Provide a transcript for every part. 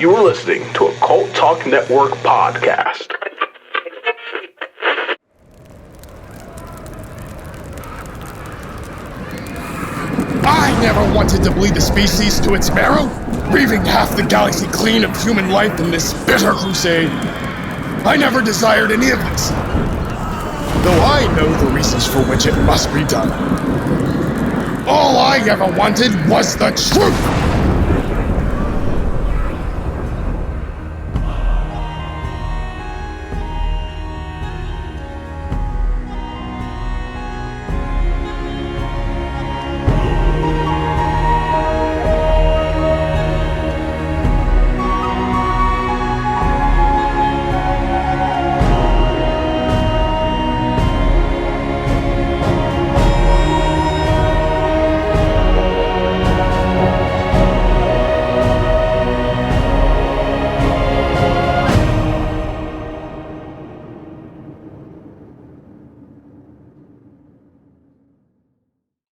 You are listening to a Cult Talk Network podcast. I never wanted to bleed the species to its marrow, reaving half the galaxy clean of human life in this bitter crusade. I never desired any of this, though I know the reasons for which it must be done. All I ever wanted was the truth!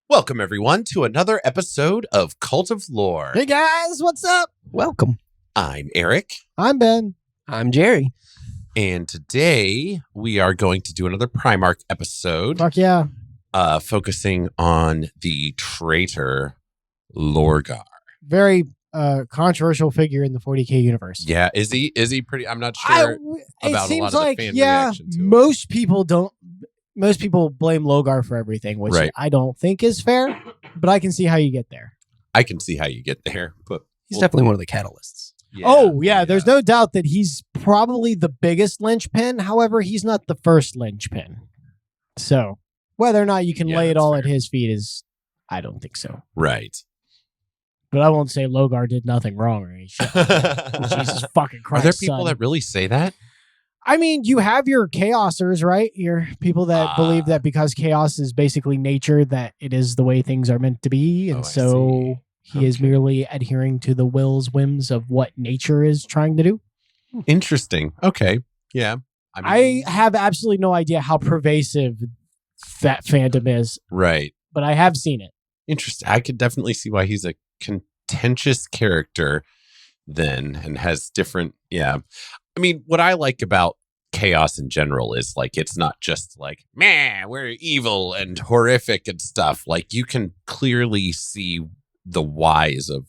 Welcome, everyone, to another episode of Cult of Lore. Hey, guys, what's up? Welcome. I'm Eric. I'm Ben. I'm Jerry. And today we are going to do another Primarch episode. Fuck yeah. Focusing on the traitor Lorgar. Very controversial figure in the 40K universe. Yeah, is he pretty? I'm not sure about a lot of the fan reaction to it. Most people blame Lorgar for everything, which Right. I don't think is fair, but I can see how you get there. I can see how you get there, but He's definitely one of the catalysts. yeah, There's no doubt that he's probably the biggest linchpin. However, he's not the first linchpin. So whether or not you can lay it that's all fair. at his feet is, I don't think so. right. But I won't say Lorgar did nothing wrong or any shit. Jesus fucking Are Christ. there people son. that really say that? I mean, you have your chaosers, right? Your people that believe that because chaos is basically nature, that it is the way things are meant to be. And I so see. he is merely adhering to the whims of what nature is trying to do. Interesting. Okay. Yeah. I have absolutely no idea how pervasive that fandom is, right. but I have seen it. Interesting. I could definitely see why he's a contentious character then and has different. Yeah. I mean, what I like about chaos in general is like, it's not just like, man, we're evil and horrific and stuff. Like you can clearly see the whys of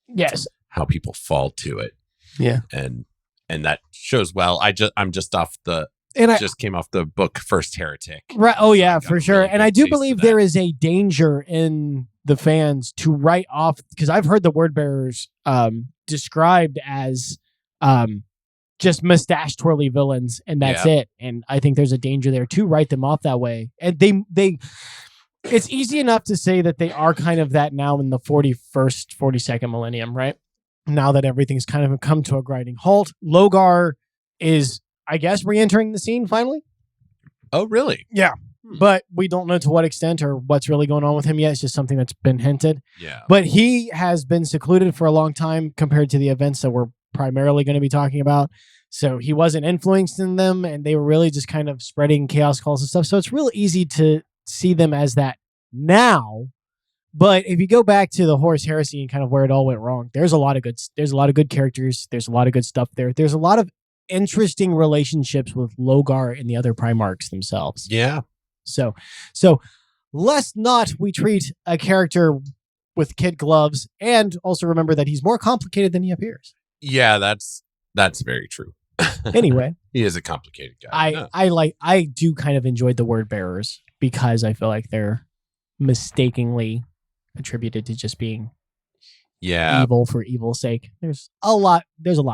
Yes. how people fall to it. Yeah. And that shows well. I'm just off the, And I just came off the book First Heretic. right. Oh So yeah, I got for a sure. really And good I do taste of believe that. there is a danger in the fans to write off, because I've heard the word bearers described as just mustache twirly villains, and that's it. And I think there's a danger there to write them off that way. And they it's easy enough to say that they are kind of that now in the 41st, 42nd millennium, right? Now that everything's kind of come to a grinding halt, Lorgar is, I guess, re-entering the scene finally. Oh, really? Yeah. But we don't know to what extent or what's really going on with him yet. It's just something that's been hinted. Yeah. But he has been secluded for a long time compared to the events that we're primarily going to be talking about. So he wasn't influenced in them, and they were really just kind of spreading chaos calls and stuff. So it's real easy to see them as that now. But if you go back to the Horus Heresy and kind of where it all went wrong, there's a lot of good characters. There's a lot of good stuff there. There's a lot of interesting relationships with Lorgar and the other Primarchs themselves. Yeah. So lest not we treat a character with kid gloves, and also remember that he's more complicated than he appears. Yeah, that's very true. Anyway, He is a complicated guy. Yeah. I do kind of enjoy the word bearers because I feel like they're mistakenly attributed to just being Yeah, evil for evil's sake. There's a lot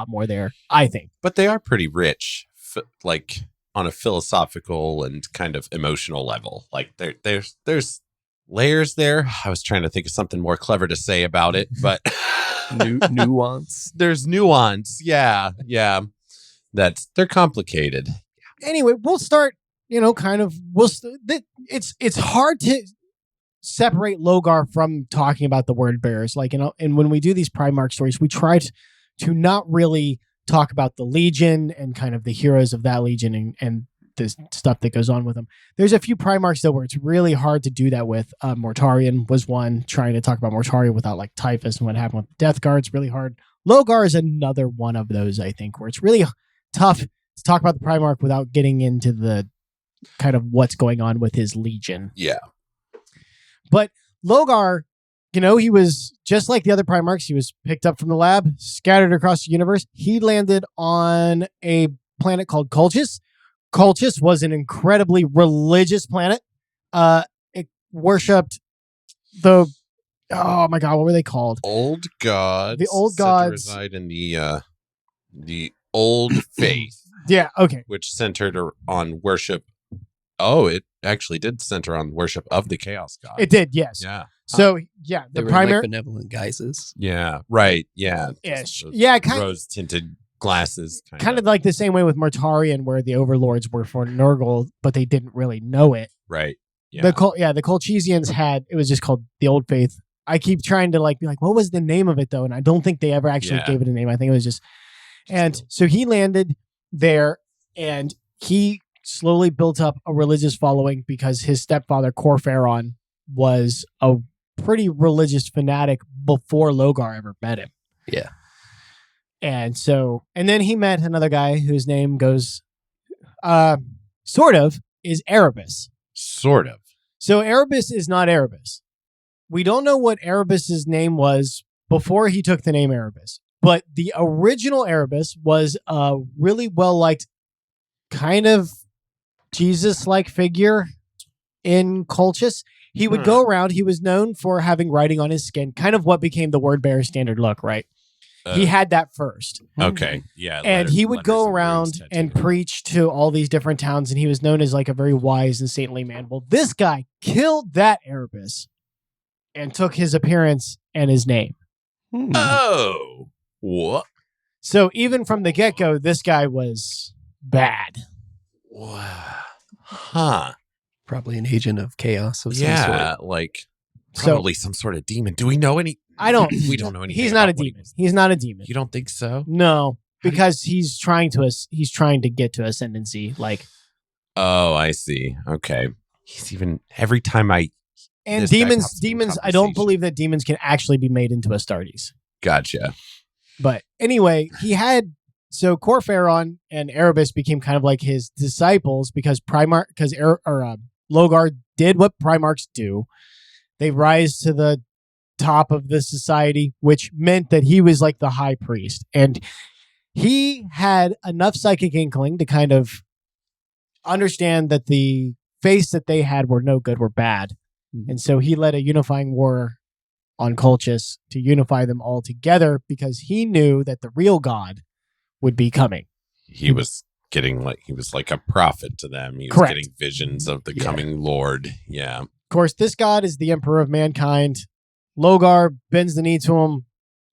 more there, I think. but they are pretty rich, like on a philosophical and kind of emotional level. Like there's layers there. I was trying to think of something more clever to say about it, but Nuance. there's nuance. Yeah. They're complicated. Anyway, we'll start, it's hard to separate Lorgar from talking about the word bearers. Like, and when we do these Primarch stories, we try to not really talk about the Legion and kind of the heroes of that Legion and the stuff that goes on with them. There's a few Primarchs, though, where it's really hard to do that with. Mortarion was one, trying to talk about Mortarion without, like, Typhus and what happened with Death Guard's really hard. Lorgar is another one of those, I think, where it's really tough to talk about the Primarch without getting into the kind of what's going on with his legion. Yeah. But Lorgar, he was just like the other Primarchs. He was picked up from the lab, scattered across the universe. He landed on a planet called Colchis. Colchis was an incredibly religious planet. It worshipped oh my God, what were they called? Old gods. The old said to gods reside in the old faith. Yeah, okay. Which centered on worship. Oh, it actually did center on worship of the chaos god. It did, yes. Yeah. So, They the were primary... like benevolent guises. Yeah, right. Yeah. Ish. Those Yeah, kind rose-tinted glasses. of like the same way with Mortarion, where the overlords were for Nurgle, but they didn't really know it. Right. Yeah. The Colchisians it was just called the Old Faith. I keep trying to be like, what was the name of it though? And I don't think they ever actually gave it a name. I think it was just, and so he landed there and he slowly built up a religious following because his stepfather, Corferon, was a pretty religious fanatic before Lorgar ever met him. Yeah. And then he met another guy whose name goes, sort of, is Erebus. Sort of. So Erebus is not Erebus. We don't know what Erebus's name was before he took the name Erebus, but the original Erebus was a really well-liked kind of Jesus-like figure in Colchis. He would go around. He was known for having writing on his skin, kind of what became the word bearer standard look, right? He had that first. Okay. Yeah. And he would go around and preach to all these different towns, and he was known as like a very wise and saintly man. Well, this guy killed that Erebus and took his appearance and his name. Oh. What? So even from the get-go, this guy was bad. Wow. Huh. Probably an agent of chaos of some Yeah, sort. like So- probably some sort of demon. Do we know any? I don't. We don't know anything. He's not a about what he demon. was. He's not a demon. You don't think so? No, because he's trying to get to ascendancy. Like, Oh, I see. Okay. He's even every time I and This guy demons. pops up in Demons. I don't conversation. believe that demons can actually be made into Astartes. gotcha. But anyway, Corferon and Erebus became kind of like his disciples because Lorgar did what Primarchs do. They rise to the top of the society, which meant that he was like the high priest. And he had enough psychic inkling to kind of understand that the faiths that they had were no good, were bad. And so he led a unifying war on Colchis to unify them all together because he knew that the real God would be coming. He was like a prophet to them. He was Correct. getting visions of the coming Lord. Yeah. Of course, this God is the Emperor of mankind. Lorgar bends the knee to him.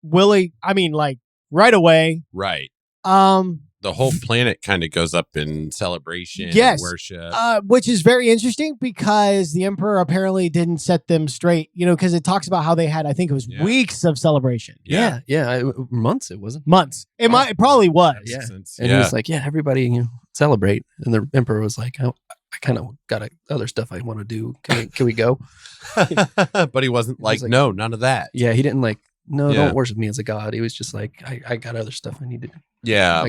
Right away. Right. Um, The whole planet kind of goes up in celebration, Yes. worship. which is very interesting because the Emperor apparently didn't set them straight, because it talks about how they had, I think it was weeks of celebration. Yeah. Months it wasn't. Months. It probably was. Yeah. Sense. And he was like, everybody celebrate. And the emperor was like, I kind of got other stuff I want to do. Can we go? But he wasn't like, no, none of that. Yeah, he didn't no, Yeah. don't worship me as a god. He was just like, I got other stuff I need to do. Yeah.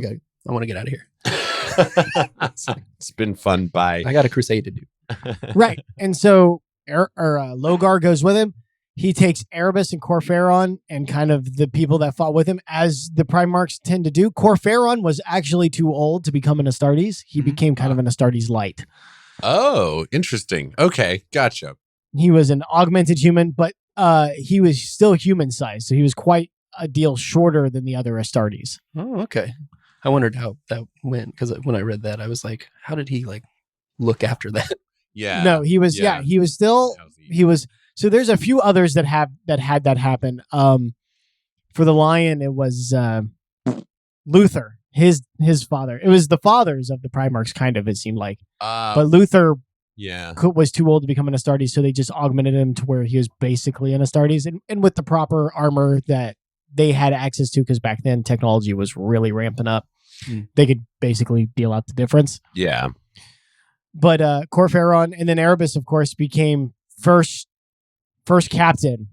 I want to get out of here. It's been fun. Bye. I got a crusade to do. Right. And so Lorgar goes with him. He takes Erebus and Corferon and kind of the people that fought with him, as the Primarchs tend to do. Corferon was actually too old to become an Astartes. He became kind of an Astartes light. Oh, interesting. Okay. Gotcha. He was an augmented human, but he was still human sized. So he was quite a deal shorter than the other Astartes. Oh, okay. I wondered how that went because when I read that, I was like, how did he look after that? Yeah. No, he was, he was still, so there's a few others that had that happen. For the Lion, it was Luther, his father. It was the fathers of the Primarchs, kind of, it seemed like. But Luther was too old to become an Astartes, so they just augmented him to where he was basically an Astartes, and with the proper armor that they had access to, because back then technology was really ramping up. They could basically deal out the difference. Yeah. But Corferon and then Erebus, of course, became first captain.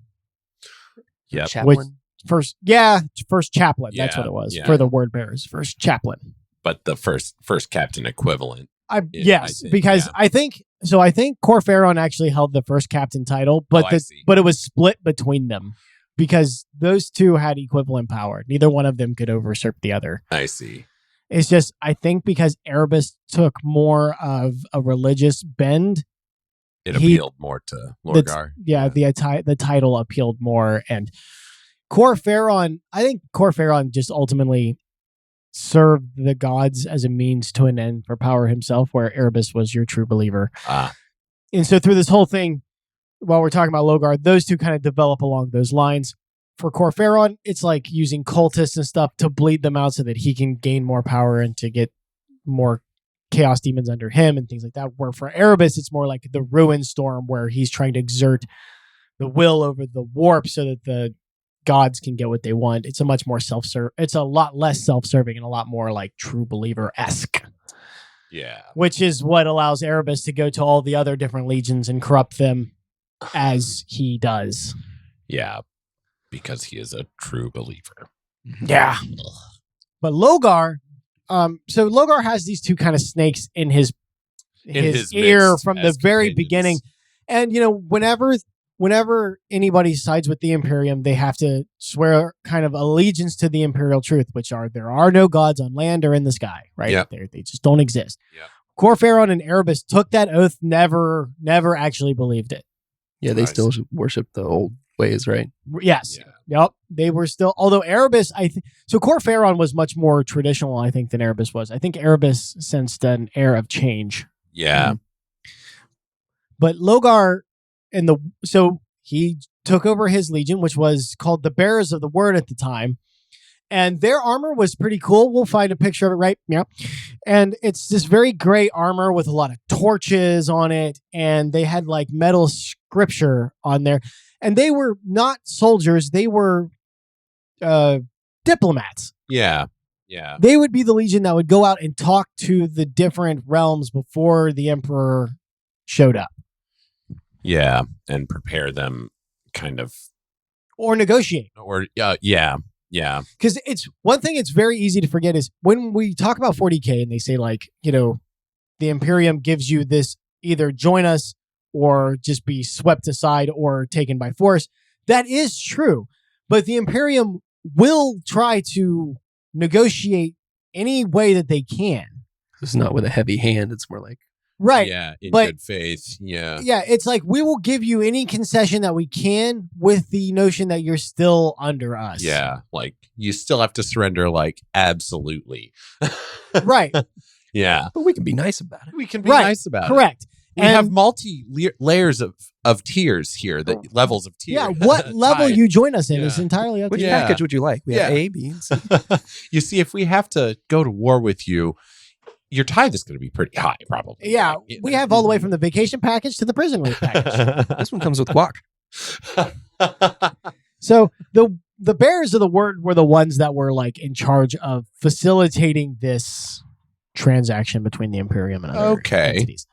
Yep. Chaplain. first chaplain. That's what it was for the word bearers. First chaplain. But the first captain equivalent. I think Corferon actually held the first captain title, but but it was split between them because those two had equivalent power. Neither one of them could usurp the other. I see. It's just, I think because Erebus took more of a religious bend, it appealed more to Lorgar. The title appealed more, and Corferon. I think Corferon just ultimately served the gods as a means to an end for power himself, where Erebus was your true believer. And so through this whole thing, while we're talking about Lorgar, those two kind of develop along those lines. For Corferon, it's like using cultists and stuff to bleed them out so that he can gain more power and to get more chaos demons under him and things like that. Where for Erebus, it's more like the ruin storm where he's trying to exert the will over the warp so that the gods can get what they want. It's a much more it's a lot less self-serving and a lot more like true believer-esque. Yeah. Which is what allows Erebus to go to all the other different legions and corrupt them as he does. Yeah. Because he is a true believer. Yeah. But Lorgar, so Lorgar has these two kind of snakes in his ear from the very beginning. And, whenever anybody sides with the Imperium, they have to swear kind of allegiance to the Imperial Truth, which are there are no gods on land or in the sky, right? Yep. They just don't exist. Yep. Corferon and Erebus took that oath, never actually believed it. Yeah, they still worship the old ways, right? Yes. Yeah. Yep. They were still, although Erebus, so Corferon was much more traditional, I think, than Erebus was. I think Erebus sensed an air of change. Yeah. But Lorgar, so he took over his legion, which was called the Bearers of the Word at the time. And their armor was pretty cool. We'll find a picture of it, right? Yeah. And it's this very gray armor with a lot of torches on it. And they had like metal scripture on there. And they were not soldiers. They were diplomats. Yeah. Yeah. They would be the legion that would go out and talk to the different realms before the emperor showed up. Yeah. And prepare them kind of. Or negotiate. Or, yeah. Yeah. Because it's one thing it's very easy to forget is when we talk about 40K and they say like, the Imperium gives you this, either join us or just be swept aside or taken by force. That is true. But the Imperium will try to negotiate any way that they can. It's not with a heavy hand. It's more like. Right. Yeah. In good faith. Yeah. Yeah. It's like, we will give you any concession that we can with the notion that you're still under us. Yeah. Like you still have to surrender, like, absolutely. Right. Yeah. But we can be nice about it. We can be nice about it. Correct. We have layers of tiers here, the levels of tiers. Yeah, what level you join us in is entirely up to Which you. package would you like? We have A, B, and C. You see, if we have to go to war with you, your tithe is going to be pretty high, probably. Yeah, we have all the way from the vacation package to the prison rate package. This one comes with guac. So the bearers of the word were the ones that were like in charge of facilitating this transaction between the Imperium and other entities.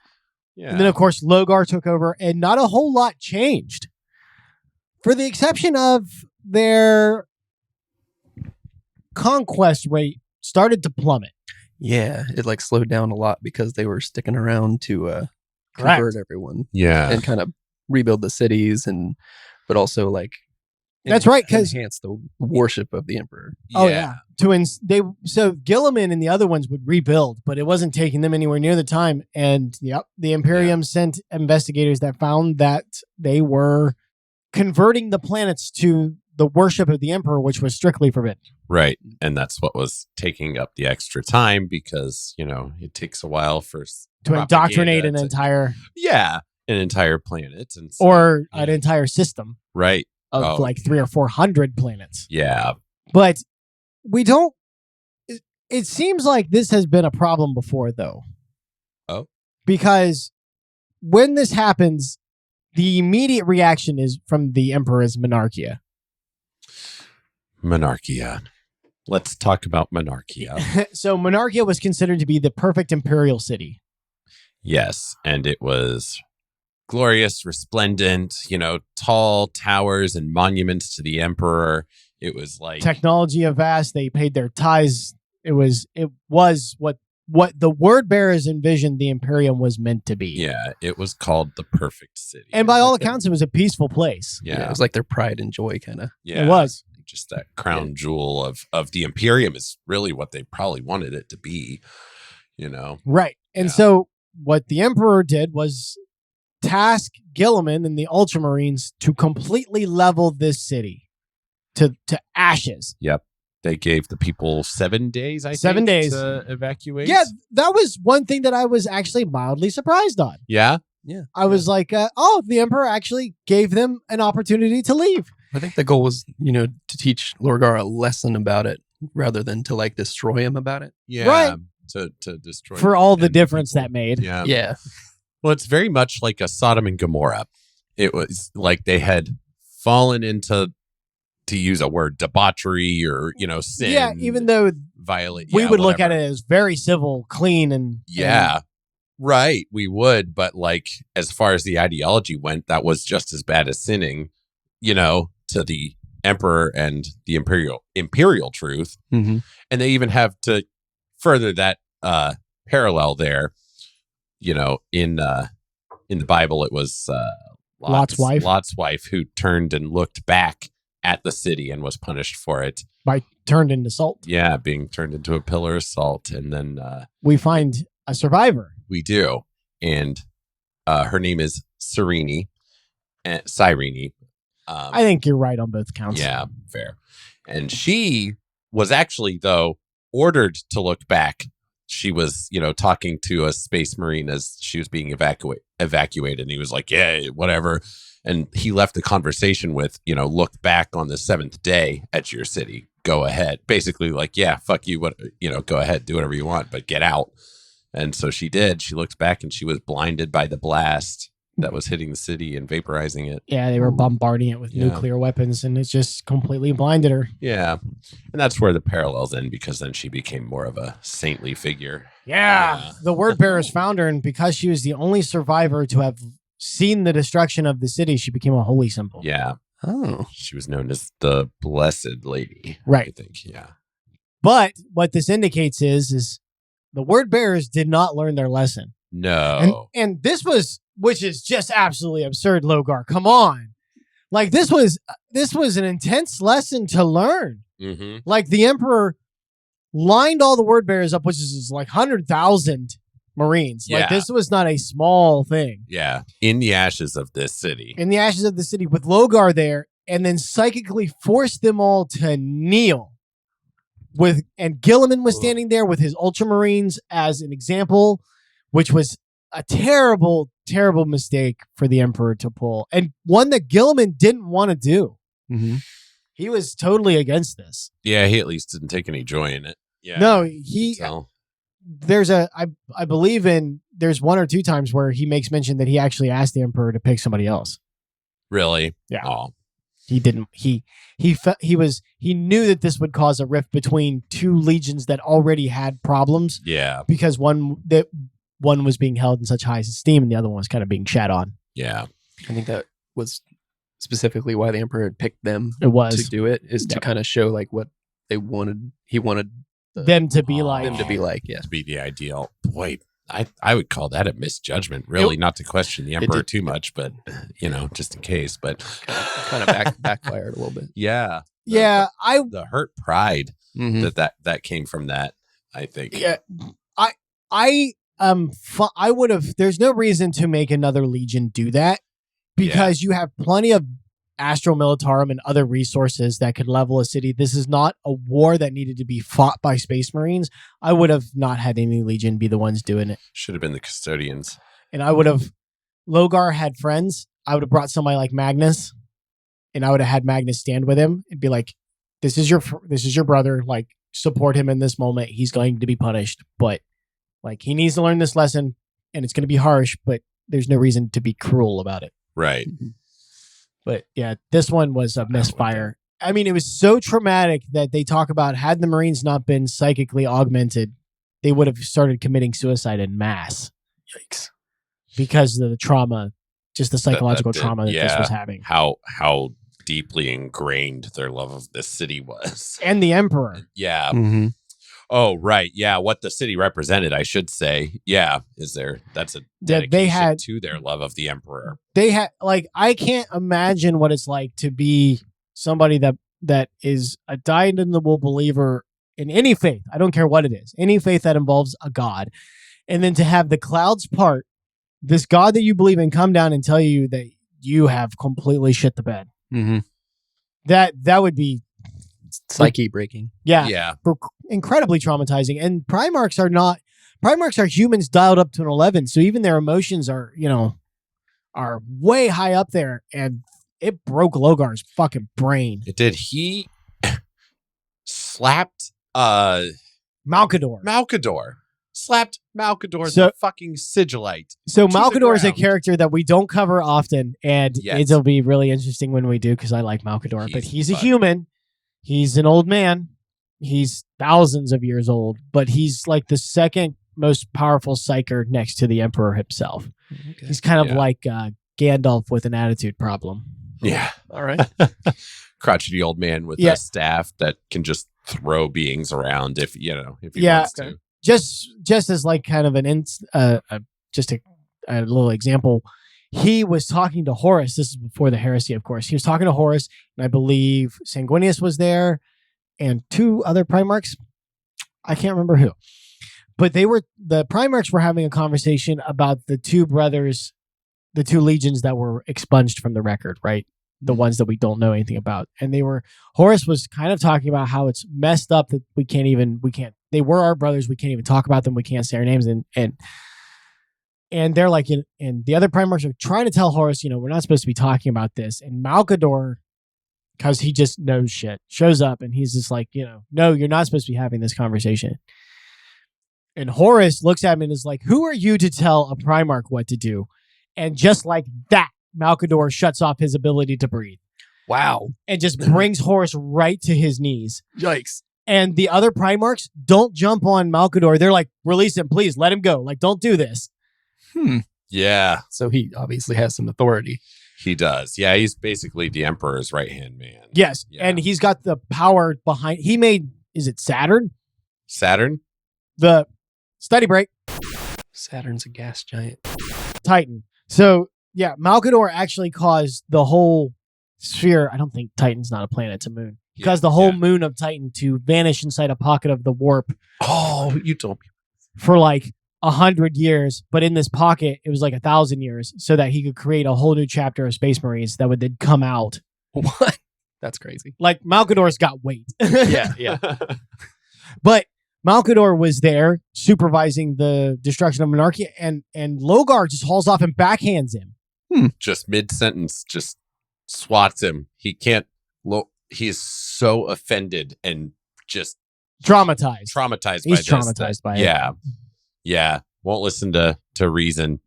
Yeah. And then, of course, Lorgar took over, and not a whole lot changed. For the exception of their conquest rate started to plummet. Yeah, it like slowed down a lot because they were sticking around to convert everyone. Yeah. And kind of rebuild the cities, but also like that's right, because enhance the worship of the emperor. Oh yeah. So Gilliman and the other ones would rebuild, but it wasn't taking them anywhere near the time. And the Imperium sent investigators that found that they were converting the planets to the worship of the emperor, which was strictly forbidden. Right. And that's what was taking up the extra time because, it takes a while to indoctrinate an entire planet and an entire system. Right. Of like 300 or 400 planets. Yeah. But we don't. It seems like this has been a problem before, though. Oh. Because when this happens, the immediate reaction is from the Emperor's Monarchia. Monarchia. Let's talk about Monarchia. So Monarchia was considered to be the perfect imperial city. Yes, and it was glorious, resplendent, tall towers and monuments to the emperor. It was like technology of vast. They paid their tithes. It was what the word bearers envisioned the Imperium was meant to be. yeah, it was called the perfect city. And by all accounts, it was a peaceful place. Yeah, yeah, it was like their pride and joy kind of. yeah, It was. just that crown jewel of the Imperium is really what they probably wanted it to be. Right. And Yeah. so what the Emperor did was task Gilliman and the Ultramarines to completely level this city to ashes. Yep. They gave the people 7 days, 7 days. to evacuate. Yeah, that was one thing that I was actually mildly surprised on. Yeah. I was like, the Emperor actually gave them an opportunity to leave. I think the goal was, to teach Lorgar a lesson about it rather than to like destroy him about it. Yeah. Right. To destroy For all the and difference people. that made. Yeah. Yeah. Well, it's very much like a Sodom and Gomorrah. It was like they had fallen into, to use a word, debauchery or, sin. Yeah, even though violate. we yeah, would look at whatever. it as very civil, clean, and Yeah. Right. We would. But like, as far as the ideology went, that was just as bad as sinning, to the Emperor and the Imperial Truth. Mm-hmm. And they even have to further that parallel there, in the Bible, it was Lot's wife. Lot's wife who turned and looked back at the city and was punished for it. by turned into salt. Yeah, being turned into a pillar of salt. And then We find a survivor. we do. And her name is Cyrene. I think you're right on both counts. Yeah, fair. And she was actually, though, ordered to look back. She was, talking to a space marine as she was being evacuated. And he was like, yeah, whatever. And he left the conversation with, look back on the 7th day at your city. Go ahead. Basically like, yeah, fuck you. What, go ahead, do whatever you want, but get out. And so she did. She looked back and she was blinded by the blast that was hitting the city and vaporizing it. Yeah, they were bombarding it with Yeah. nuclear weapons, and it just completely blinded her. Yeah. And that's where the parallels end, because then she became more of a saintly figure. Yeah. The word bearers found her, and because she was the only survivor to have seen the destruction of the city, she became a holy symbol. Yeah. Oh. She was known as the Blessed Lady. I Right. think. Yeah. But what this indicates is the word bearers did not learn their lesson. No. And this was, which is just absolutely absurd, Lorgar. Come on. Like this was an intense lesson to learn. Mm-hmm. Like the Emperor lined all the word bearers up, which is like 100,000 Marines. Like Yeah. this was not a small thing. Yeah. In the ashes of this city. In the ashes of the city with Lorgar there, and then psychically forced them all to kneel. And Gilliman was standing there with his Ultramarines as an example, which was a terrible, terrible mistake for the Emperor to pull, and one that Gilliman didn't want to do. Mm-hmm. He was totally against this. Yeah. He at least didn't take any joy in it. Yeah. No, So, I believe there's one or two times where he makes mention that he actually asked the Emperor to pick somebody else. really? Yeah. Oh, He didn't. He knew that this would cause a rift between two legions that already had problems, yeah. because one was being held in such high esteem and the other one was kind of being shat on. Yeah. I think that was specifically why the Emperor had picked them It was to do it, is to Yep. kind of show like what they wanted. He wanted them to be like them to be like, yeah. To be the ideal. Boy, I would call that a misjudgment, really, not to question the Emperor did- too much, but, just in case. But kind of backfired a little bit. yeah. Yeah, The hurt pride Mm-hmm. that came from that, I think. yeah, I would have. There's no reason to make another legion do that, because you have plenty of Astro Militarum and other resources that could level a city. This is not a war that needed to be fought by Space Marines. I would have not had any legion be the ones doing it, Should have been the custodians. and I would have. Lorgar had friends. I would have brought somebody like Magnus, and I would have had Magnus stand with him and be like, this is your brother. Like, support him in this moment. He's going to be punished, but like he needs to learn this lesson, and it's going to be harsh, but there's no reason to be cruel about it. Right. But yeah, this one was a misfire. I mean, it was so traumatic that they talk about, had the Marines not been psychically augmented, they would have started committing suicide en masse Yikes. because of the trauma, just the psychological That- trauma that this yeah. was having. How deeply ingrained their love of this city was. And the Emperor. Yeah. Mm-hmm. Oh, right. Yeah. What the city represented, I should say. Yeah. That's a dedication to their love of the Emperor. They had, like, I can't imagine what it's like to be somebody that is a dyed-in-the-wool believer in any faith. I don't care what it is. Any faith that involves a god. And then to have the clouds part, this god that you believe in come down and tell you that you have completely shit the bed. Mm-hmm. That would be Psyche breaking. Yeah. Incredibly traumatizing. And Primarchs are humans dialed up to an 11. So even their emotions are way high up there. And it broke Lorgar's fucking brain. It did. He slapped Malcador. Slapped Malcador, So- the fucking sigillite. So To the Malcador is a ground. character that we don't cover often, and Yes. it'll be really interesting when we do because I like Malcador. But he's a fun. human. He's an old man. He's thousands of years old, but he's like the second most powerful psyker next to the Emperor himself. Okay. He's kind of Yeah. like Gandalf with an attitude problem. Yeah. All right. Crotchety old man with Yeah. a staff that can just throw beings around if he Yeah. wants to. Just as like kind of just a little example, he was talking to Horus. This is before the heresy, of course. He was talking to Horus, and I believe Sanguinius was there, and two other Primarchs. I can't remember who, but the Primarchs were having a conversation about the two brothers, the two legions that were expunged from the record, right? The ones that we don't know anything about. And Horus was kind of talking about how it's messed up that they were our brothers. We can't even talk about them. We can't say our names. And they're like, and the other Primarchs are trying to tell Horus, we're not supposed to be talking about this. And Malcador, because he just knows shit, shows up and he's just like, no, you're not supposed to be having this conversation. And Horus looks at him and is like, who are you to tell a Primarch what to do? And just like that, Malcador shuts off his ability to breathe. Wow. And just brings Horus right to his knees. Yikes. And the other Primarchs don't jump on Malcador. They're like, release him, please, let him go. Like, don't do this. Yeah, So he obviously has some authority. he does. Yeah, he's basically the Emperor's right-hand man. Yes. Yeah. And he's got the power behind. He made, is it Saturn? Saturn? The study break, Saturn's a gas giant. Titan. So, yeah, Malcador actually caused the whole sphere. I don't think Titan's not a planet, it's a moon. He caused the whole moon of Titan to vanish inside a pocket of the warp Oh, you told me. for like 100 years, but in this pocket, it was like 1,000 years, so that he could create a whole new chapter of Space Marines that would then come out. What? That's crazy. Like, Malcador's got weight. Yeah. But Malcador was there supervising the destruction of Monarchy, and Lorgar just hauls off and backhands him. Just mid-sentence, just swats him. He can't... He is so offended and just Traumatized. traumatized He's by this. traumatized by it. Yeah. Yeah. Won't listen to reason.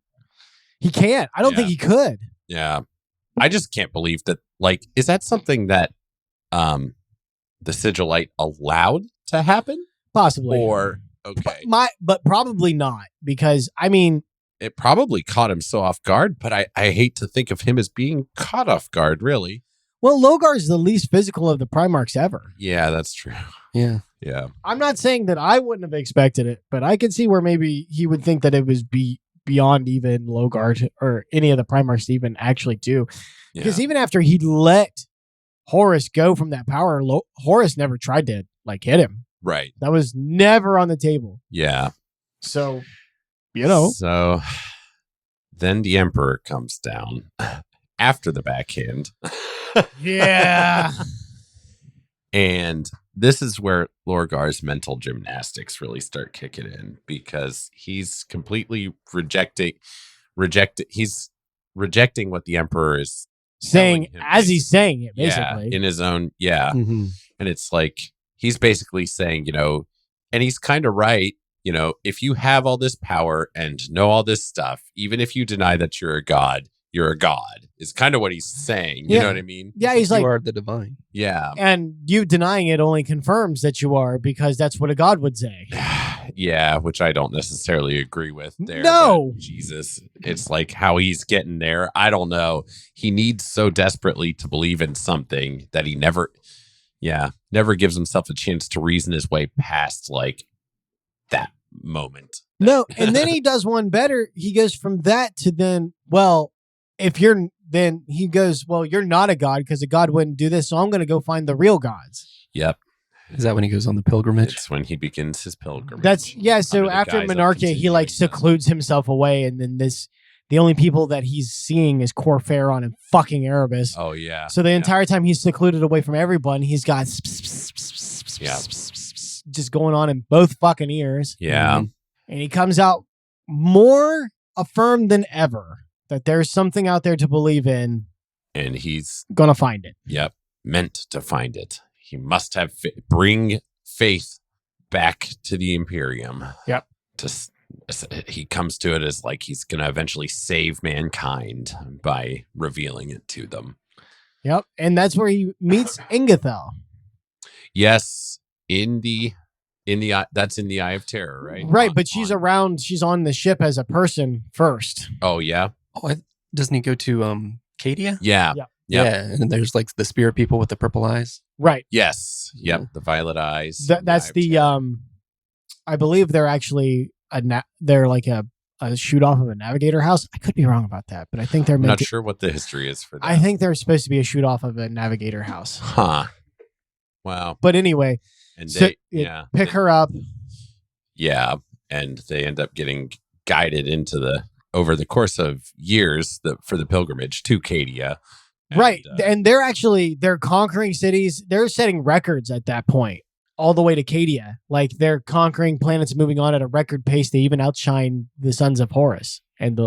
He can't. I don't think he could. Yeah. I just can't believe that, like, is that something that the sigillite allowed to happen? Possibly. Or, okay. But probably not, because, I mean, It probably caught him so off guard, but I hate to think of him as being caught off guard, really. well, Lorgar's the least physical of the Primarchs ever. Yeah, that's true. Yeah. Yeah. I'm not saying that I wouldn't have expected it, but I could see where maybe he would think that it was beyond even Lorgar or any of the Primarchs to even actually do. Because even after he let Horus go from that power, Horus never tried to like hit him. Right. That was never on the table. Yeah. So, So then the Emperor comes down after the backhand. Yeah. And this is where Lorgar's mental gymnastics really start kicking in, because he's completely rejecting what the Emperor is saying telling him, as he's saying it, basically. in his own. Yeah. Mm-hmm. And it's like, he's basically saying, and he's kind of right. If you have all this power and know all this stuff, even if you deny that you're a god, is kind of what he's saying. You know what I mean? Yeah, he's like, you are the divine. Yeah. and you denying it only confirms that you are, because that's what a god would say. Yeah, which I don't necessarily agree with there. No. but Jesus. It's like how he's getting there. I don't know. He needs so desperately to believe in something that he never gives himself a chance to reason his way past like that moment. No, and then he does one better. He goes from that to then, then he goes, well, you're not a god because a god wouldn't do this, so I'm going to go find the real gods. Yep. Is that when he goes on the pilgrimage? It's when he begins his pilgrimage. So after Monarchia, he like secludes himself away, and then the only people that he's seeing is Corferon and fucking Erebus. Oh, yeah. So the entire time he's secluded away from everyone, he's got just going on in both fucking ears. Yeah. And he comes out more affirmed than ever that there's something out there to believe in. And he's gonna find it. Yep. Meant to find it. He must have bring faith back to the Imperium. Yep. He comes to it as like he's going to eventually save mankind by revealing it to them. Yep. And that's where he meets Ingethel. Yes. That's in the Eye of Terror, right? Right. But she's on the ship as a person first. Oh, yeah. Oh, doesn't he go to Cadia? Yeah. Yeah. Yeah, and there's like the spirit people with the purple eyes. Right. Yes. Yep. Yeah. The violet eyes. That's I believe they're actually they're like a shoot off of a navigator house. I could be wrong about that, but I think they're I'm not sure what the history is for that. I think they're supposed to be a shoot off of a navigator house. Huh. Wow. But anyway, And pick her up. Yeah. And they end up getting guided over the course of years for the pilgrimage to Cadia. Right. And they're conquering cities. They're setting records at that point, all the way to Cadia. Like they're conquering planets, moving on at a record pace. They even outshine the sons of Horus and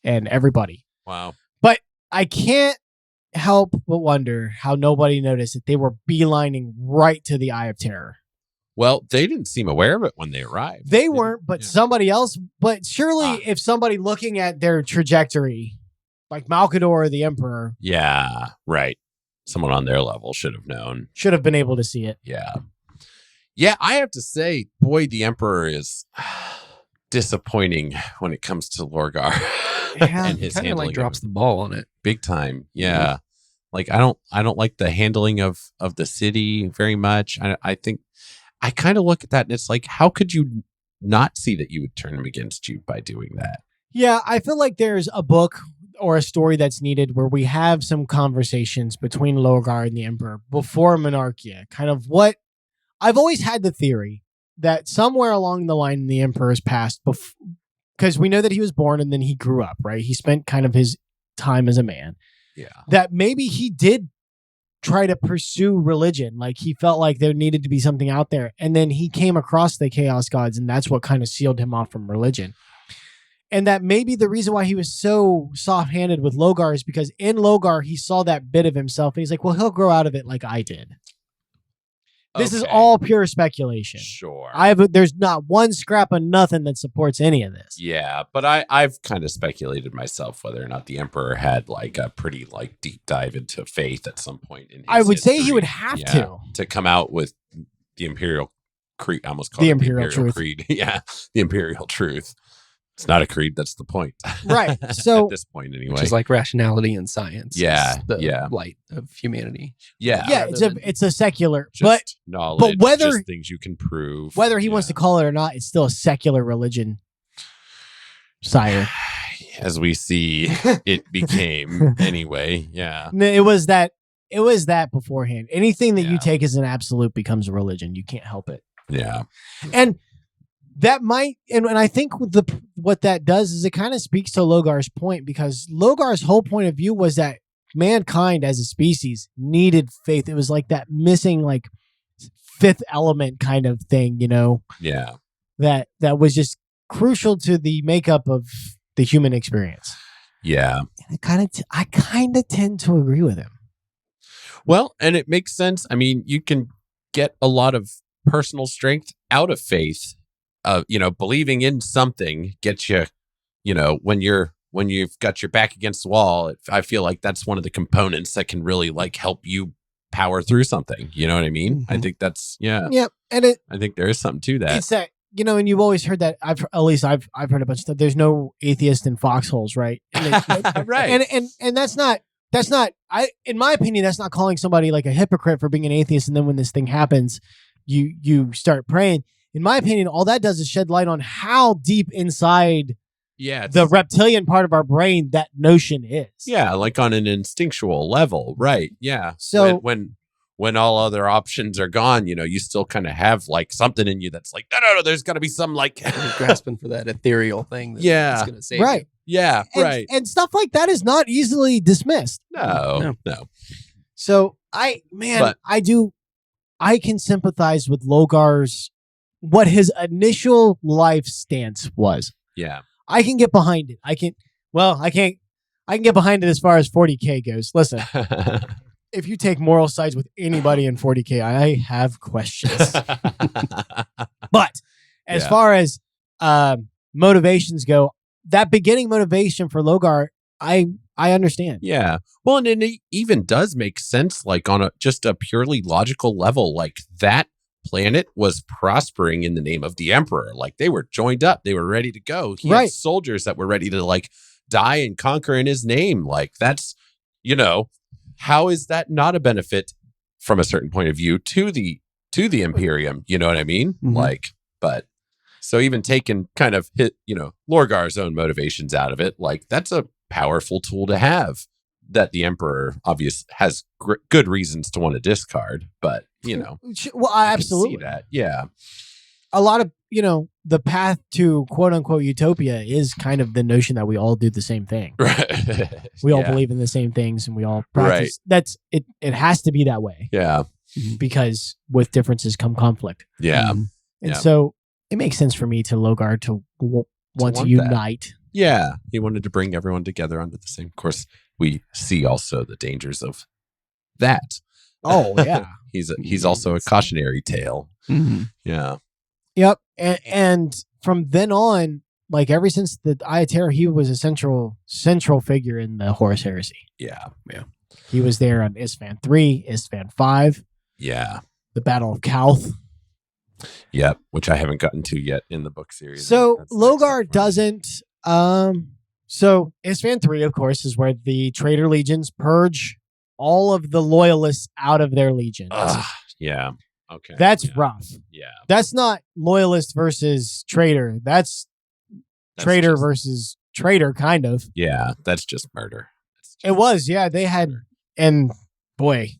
everybody. Wow. But I can't help but wonder how nobody noticed that they were beelining right to the Eye of Terror. Well, they didn't seem aware of it when they arrived. They weren't, but somebody else. But surely if somebody looking at their trajectory, like Malkador or the Emperor. Yeah, right. Someone on their level should have known. Should have been able to see it. Yeah. Yeah, I have to say, boy, the Emperor is disappointing when it comes to Lorgar. Yeah, and his Kind of handling like drops the ball on it. big time. Yeah. Like I don't like the handling of the city very much. I think I kind of look at that and it's like, how could you not see that you would turn him against you by doing that? Yeah, I feel like there's a book or a story that's needed where we have some conversations between Lorgar and the Emperor before Monarchia. Kind of what I've always had the theory that somewhere along the line in the Emperor's past, because we know that he was born and then he grew up, right? He spent kind of his time as a man. Yeah. That maybe he did try to pursue religion. Like he felt like there needed to be something out there. And then he came across the Chaos Gods and that's what kind of sealed him off from religion. And that maybe the reason why he was so soft-handed with Lorgar is because in Lorgar, he saw that bit of himself. And he's like, well, he'll grow out of it like I did. This is all pure speculation. Sure. There's not one scrap of nothing that supports any of this. Yeah, but I've kind of speculated myself whether or not the Emperor had like a pretty like deep dive into faith at some point in his I would say he history. would have to come out with the Imperial Creed. I almost called The it Imperial Truth. Creed. Yeah, the Imperial Truth. It's not a creed. That's the point. Right. So at this point, anyway, Which is like rationality and science. Yeah, It's the yeah. light of humanity. yeah, yeah, it's a secular, just knowledge, whether- just things you can prove. whether he wants to call it or not, it's still a secular religion. Sire. As we see, it became anyway. Yeah, It was that beforehand. Anything that Yeah. you take as an absolute becomes a religion. You can't help it. yeah, And that might, and I think what that does is it kind of speaks to Lorgar's point, because Lorgar's whole point of view was that mankind as a species needed faith. It was like that missing like fifth element kind of thing, you know, yeah. that was just crucial to the makeup of the human experience. Yeah. And I kind of tend to agree with him. Well, and it makes sense. I mean, you can get a lot of personal strength out of faith. Believing in something gets you, when you've got your back against the wall, I feel like that's one of the components that can really like help you power through something. You know what I mean? Mm-hmm. I think that's, yeah. Yep. And I think there is something to that. it's that and you've always heard that. I've heard a bunch of stuff. There's no atheist in foxholes, right? Right. And that's not. In my opinion, that's not calling somebody like a hypocrite for being an atheist. And then when this thing happens, you start praying. In my opinion, all that does is shed light on how deep inside the reptilian part of our brain that notion is. Yeah, like on an instinctual level, right? Yeah. So when all other options are gone, you still kind of have like something in you that's like, no, there's got to be some like You're grasping for that ethereal thing. Yeah. Going to save right. you. Yeah, right. And stuff like that is not easily dismissed. No. So I can sympathize with Lorgar's, what his initial life stance was. Yeah. I can get behind it. I can't get behind it as far as 40K goes. Listen, if you take moral sides with anybody in 40K, I have questions. But as far as motivations go, that beginning motivation for Lorgar, I understand. Yeah. Well, and it even does make sense, like on just a purely logical level, like that planet was prospering in the name of the Emperor. Like they were joined up. They were ready to go. He had soldiers that were ready to like die and conquer in his name. Like that's, how is that not a benefit from a certain point of view to the Imperium? You know what I mean? Mm-hmm. Like, but so even taking kind of Lorgar's own motivations out of it, like that's a powerful tool to have that the Emperor obviously has good reasons to want to discard, but well, absolutely see that. Yeah. A lot of, the path to quote unquote utopia is kind of the notion that we all do the same thing. Right. We all believe in the same things and we all practice. Right. It has to be that way. Yeah. Because with differences come conflict. Yeah. And so it makes sense for me to Lorgar to want to unite. That. Yeah. He wanted to bring everyone together under the same. Of course, we see also the dangers of that. Oh, yeah. He's also a cautionary tale. Mm-hmm. Yeah. Yep. And from then on, like ever since the Eye of Terror, he was a central figure in the Horus Heresy. Yeah. Yeah. He was there on Isstvan 3, Isstvan 5. Yeah. The Battle of Kalth. Yep. Which I haven't gotten to yet in the book series. So Lorgar doesn't. So Isstvan 3, of course, is where the traitor legions purge all of the loyalists out of their legions. Yeah. Okay. That's rough. Yeah. That's not loyalist versus traitor. That's traitor versus traitor, kind of. Yeah. That's just murder. It was. Yeah. They had, and boy,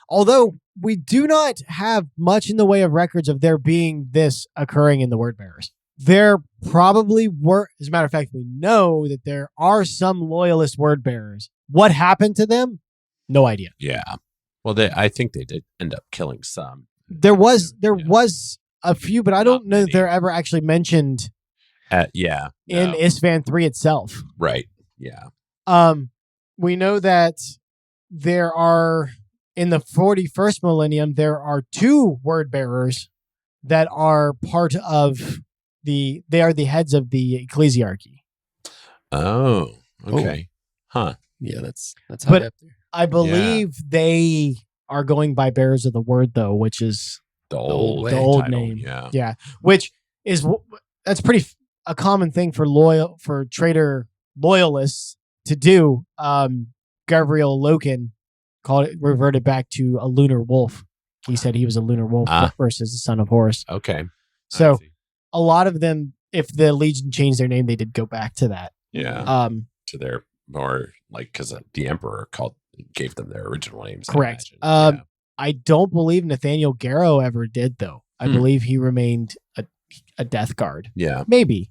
although we do not have much in the way of records of there being this occurring in the word bearers. There probably were, as a matter of fact, we know that there are some loyalist word bearers. What happened to them? No idea. Yeah. Well, I think they did end up killing some. There was a few, but I don't know that they're ever actually mentioned. In Isstvan 3 itself. Right. Yeah. We know that there are, in the 41st millennium, there are 2 word bearers that are part of they are the heads of the ecclesiarchy. Oh, okay. Huh. Yeah, that's how but I believe they are going by bearers of the word, though, which is the old title, name. Yeah. Which is, that's pretty a common thing for traitor loyalists to do. Gabriel Loken reverted back to a lunar wolf. He said he was a lunar wolf versus the son of Horus. Okay. So a lot of them, if the Legion changed their name, they did go back to that. Yeah. To their more like, because the Emperor gave them their original names. Correct. I don't believe Nathaniel Garrow ever did, though. I believe he remained a Death Guard. Yeah. Maybe.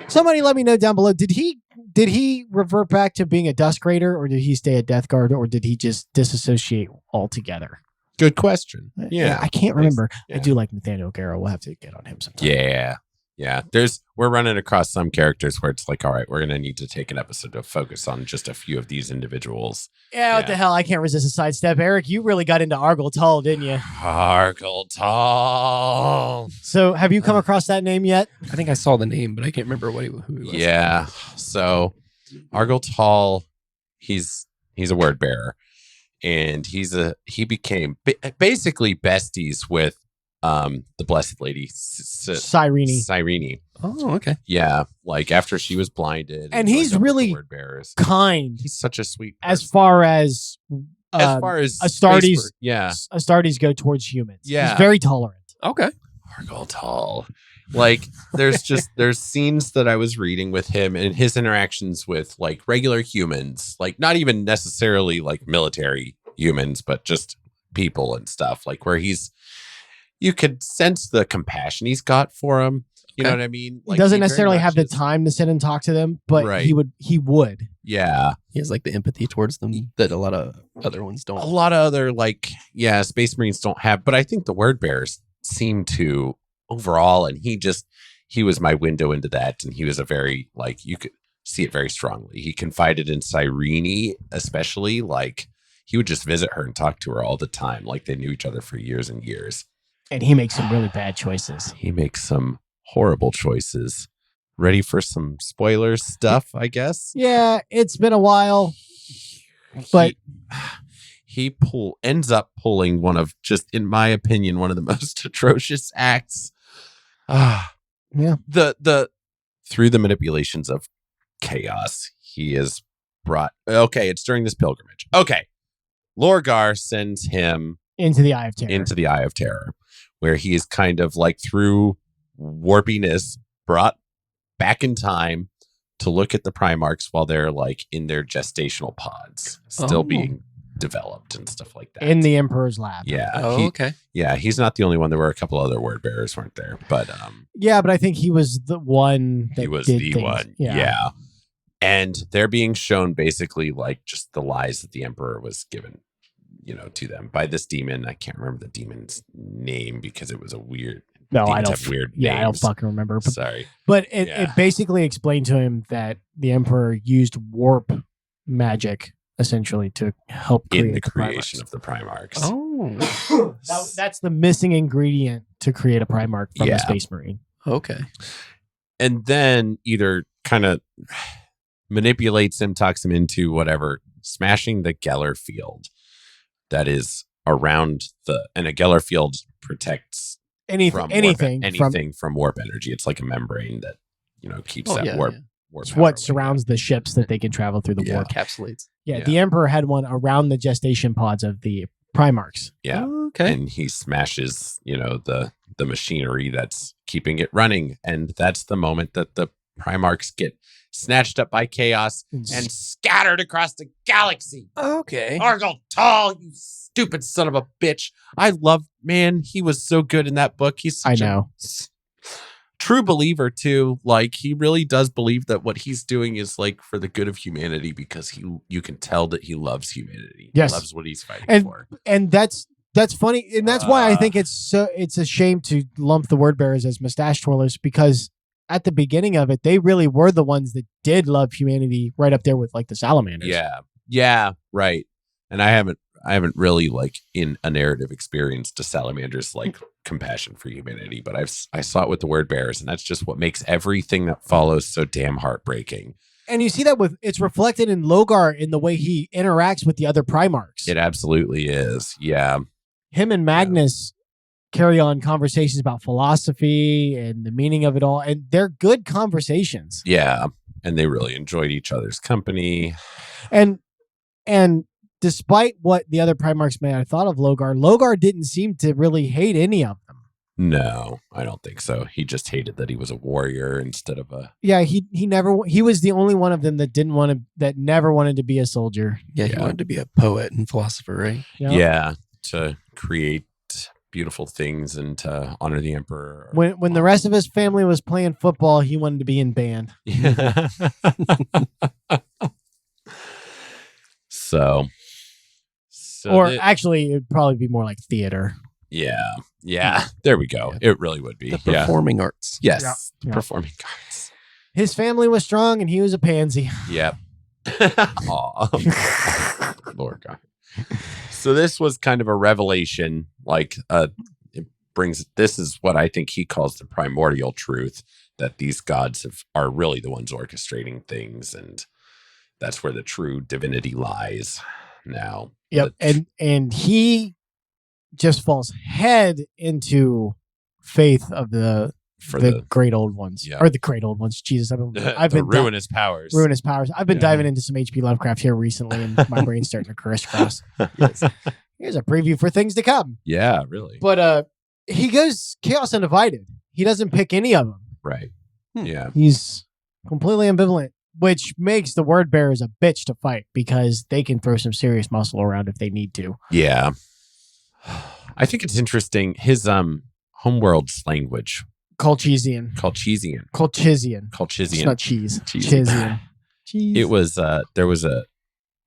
Somebody let me know down below. Did he revert back to being a Dusk Raider, or did he stay a Death Guard, or did he just disassociate altogether? Good question. Yeah. I can't remember. Yeah. I do like Nathaniel Garrow. We'll have to get on him sometime. Yeah. Yeah. We're running across some characters where it's like, all right, we're going to need to take an episode to focus on just a few of these individuals. Yeah, what the hell? I can't resist a sidestep. Eric, you really got into Argel Tall, didn't you? Argel Tall. So have you come across that name yet? I think I saw the name, but I can't remember who he was. Yeah. So Argel Tall, he's a word bearer. And he became basically besties with the Blessed Lady Cyrene. Oh, okay. Yeah, like after she was blinded, And joined he's up with the really word bearers. kind He's such a sweet as person. far as Astartes, yeah, Astartes go towards humans. Yeah. He's very tolerant. Okay. Argyle Tall. Like there's scenes that I was reading with him and his interactions with like regular humans, like not even necessarily like military humans, but just people and stuff, like where you could sense the compassion he's got for him. You know what I mean? Like, he doesn't very necessarily much have the is- time to sit and talk to them, but Right. he would. Yeah. He has like the empathy towards them that a lot of other ones A don't. lot of other Space Marines don't have, but I think the word bearers seem to overall, and he was my window into that, and he was a very, like, you could see it very strongly. He confided in Cyrene, especially, like he would just visit her and talk to her all the time, like they knew each other for years and years. And he makes some really bad choices. He makes some horrible choices. Ready for some spoiler stuff, I guess? Yeah, it's been a while, but he ends up pulling one of, just in my opinion, one of the most atrocious acts. yeah, The through the manipulations of chaos, he is brought. Okay, it's during this pilgrimage. Okay, Lorgar sends him into the Eye of Terror. into the Eye of Terror, where he is kind of like through warpiness brought back in time to look at the Primarchs while they're like in their gestational pods, still being developed and stuff like that. in the Emperor's lab. Yeah. Oh, okay. Yeah, he's not the only one. There were a couple other word bearers, weren't there? But Yeah, but I think he was the one that he was did the things. one. Yeah. Yeah. And they're being shown basically like just the lies that the Emperor was given, to them by this demon. I can't remember the demon's name because it was a weird. No, I demons don't. have weird Yeah, I don't names. fucking remember. But, Sorry. it Yeah. basically explained to him that the Emperor used warp magic essentially to help create In the creation Primarchs. of the Primarchs. Oh, That's the missing ingredient to create a Primarch from Yeah. a Space Marine. okay. And then either kind of manipulates him, talks him into whatever, smashing the Geller field that is around and a Geller field protects Anything from warp energy. It's like a membrane that keeps Oh, that yeah, warp. yeah. warp It's power what away. surrounds the ships that they can travel through the Yeah. warp. Encapsulates. Yeah, Yeah. the Emperor had one around the gestation pods of the Primarchs. Yeah, Okay. and he smashes the machinery that's keeping it running, and that's the moment that the Primarchs get snatched up by chaos and scattered across the galaxy. Okay. Argyle Tall, you stupid son of a bitch. He was so good in that book. He's I such know. true believer too. Like he really does believe that what he's doing is like for the good of humanity, because you can tell that he loves humanity. Yes. He loves what he's fighting for. And that's funny, and that's why I think it's a shame to lump the word bearers as mustache twirlers, because at the beginning of it, they really were the ones that did love humanity, right up there with like the salamanders. Yeah, right. And I haven't really like in a narrative experienced a salamander's like compassion for humanity, but I saw it with the word bearers, and that's just what makes everything that follows so damn heartbreaking. And you see that it's reflected in Lorgar in the way he interacts with the other Primarchs. It absolutely is. Yeah. Him and Magnus carry on conversations about philosophy and the meaning of it all, and they're good conversations. Yeah. And they really enjoyed each other's company. And despite what the other Primarchs may have thought of Lorgar didn't seem to really hate any of them. No, I don't think so. He just hated that he was a warrior instead of a. Yeah, he was the only one of them that never wanted to be a soldier. Yeah, he wanted to be a poet and philosopher, right? You know? Yeah, to create beautiful things and to honor the emperor. When the rest of his family was playing football, he wanted to be in band. Yeah. so or actually, it'd probably be more like theater. Yeah. There we go. It really would be. The performing arts. Yes. Yeah. Performing arts. His family was strong, and he was a pansy. Yep. Aw. Lord God. So this was kind of a revelation. Like, this is what I think he calls the primordial truth, that these gods are really the ones orchestrating things, and that's where the true divinity lies now. Yep, and he just falls head into faith of the great old ones. Yeah. Or the great old ones. Jesus, I've been ruinous powers. Ruinous powers. I've been Yeah. diving into some H.P. Lovecraft here recently, and my brain's starting to crisscross. Here's a preview for things to come. Yeah, really. But he goes Chaos Undivided. He doesn't pick any of them. Right. Yeah. He's completely ambivalent, which makes the word bearers a bitch to fight because they can throw some serious muscle around if they need to. Yeah. I think it's interesting. His homeworld's language. Colchizian. Colchizian. It's not cheese. Chizian. Cheese. It was there was a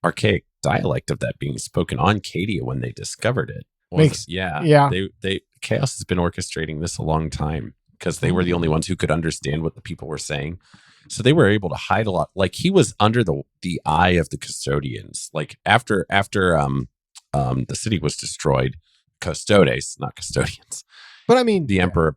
archaic dialect of that being spoken on Cadia when they discovered it. Yeah. They Chaos has been orchestrating this a long time because they were the only ones who could understand what the people were saying. So they were able to hide a lot. Like he was under the eye of the custodians. Like after the city was destroyed, custodes, not custodians. But I mean, the emperor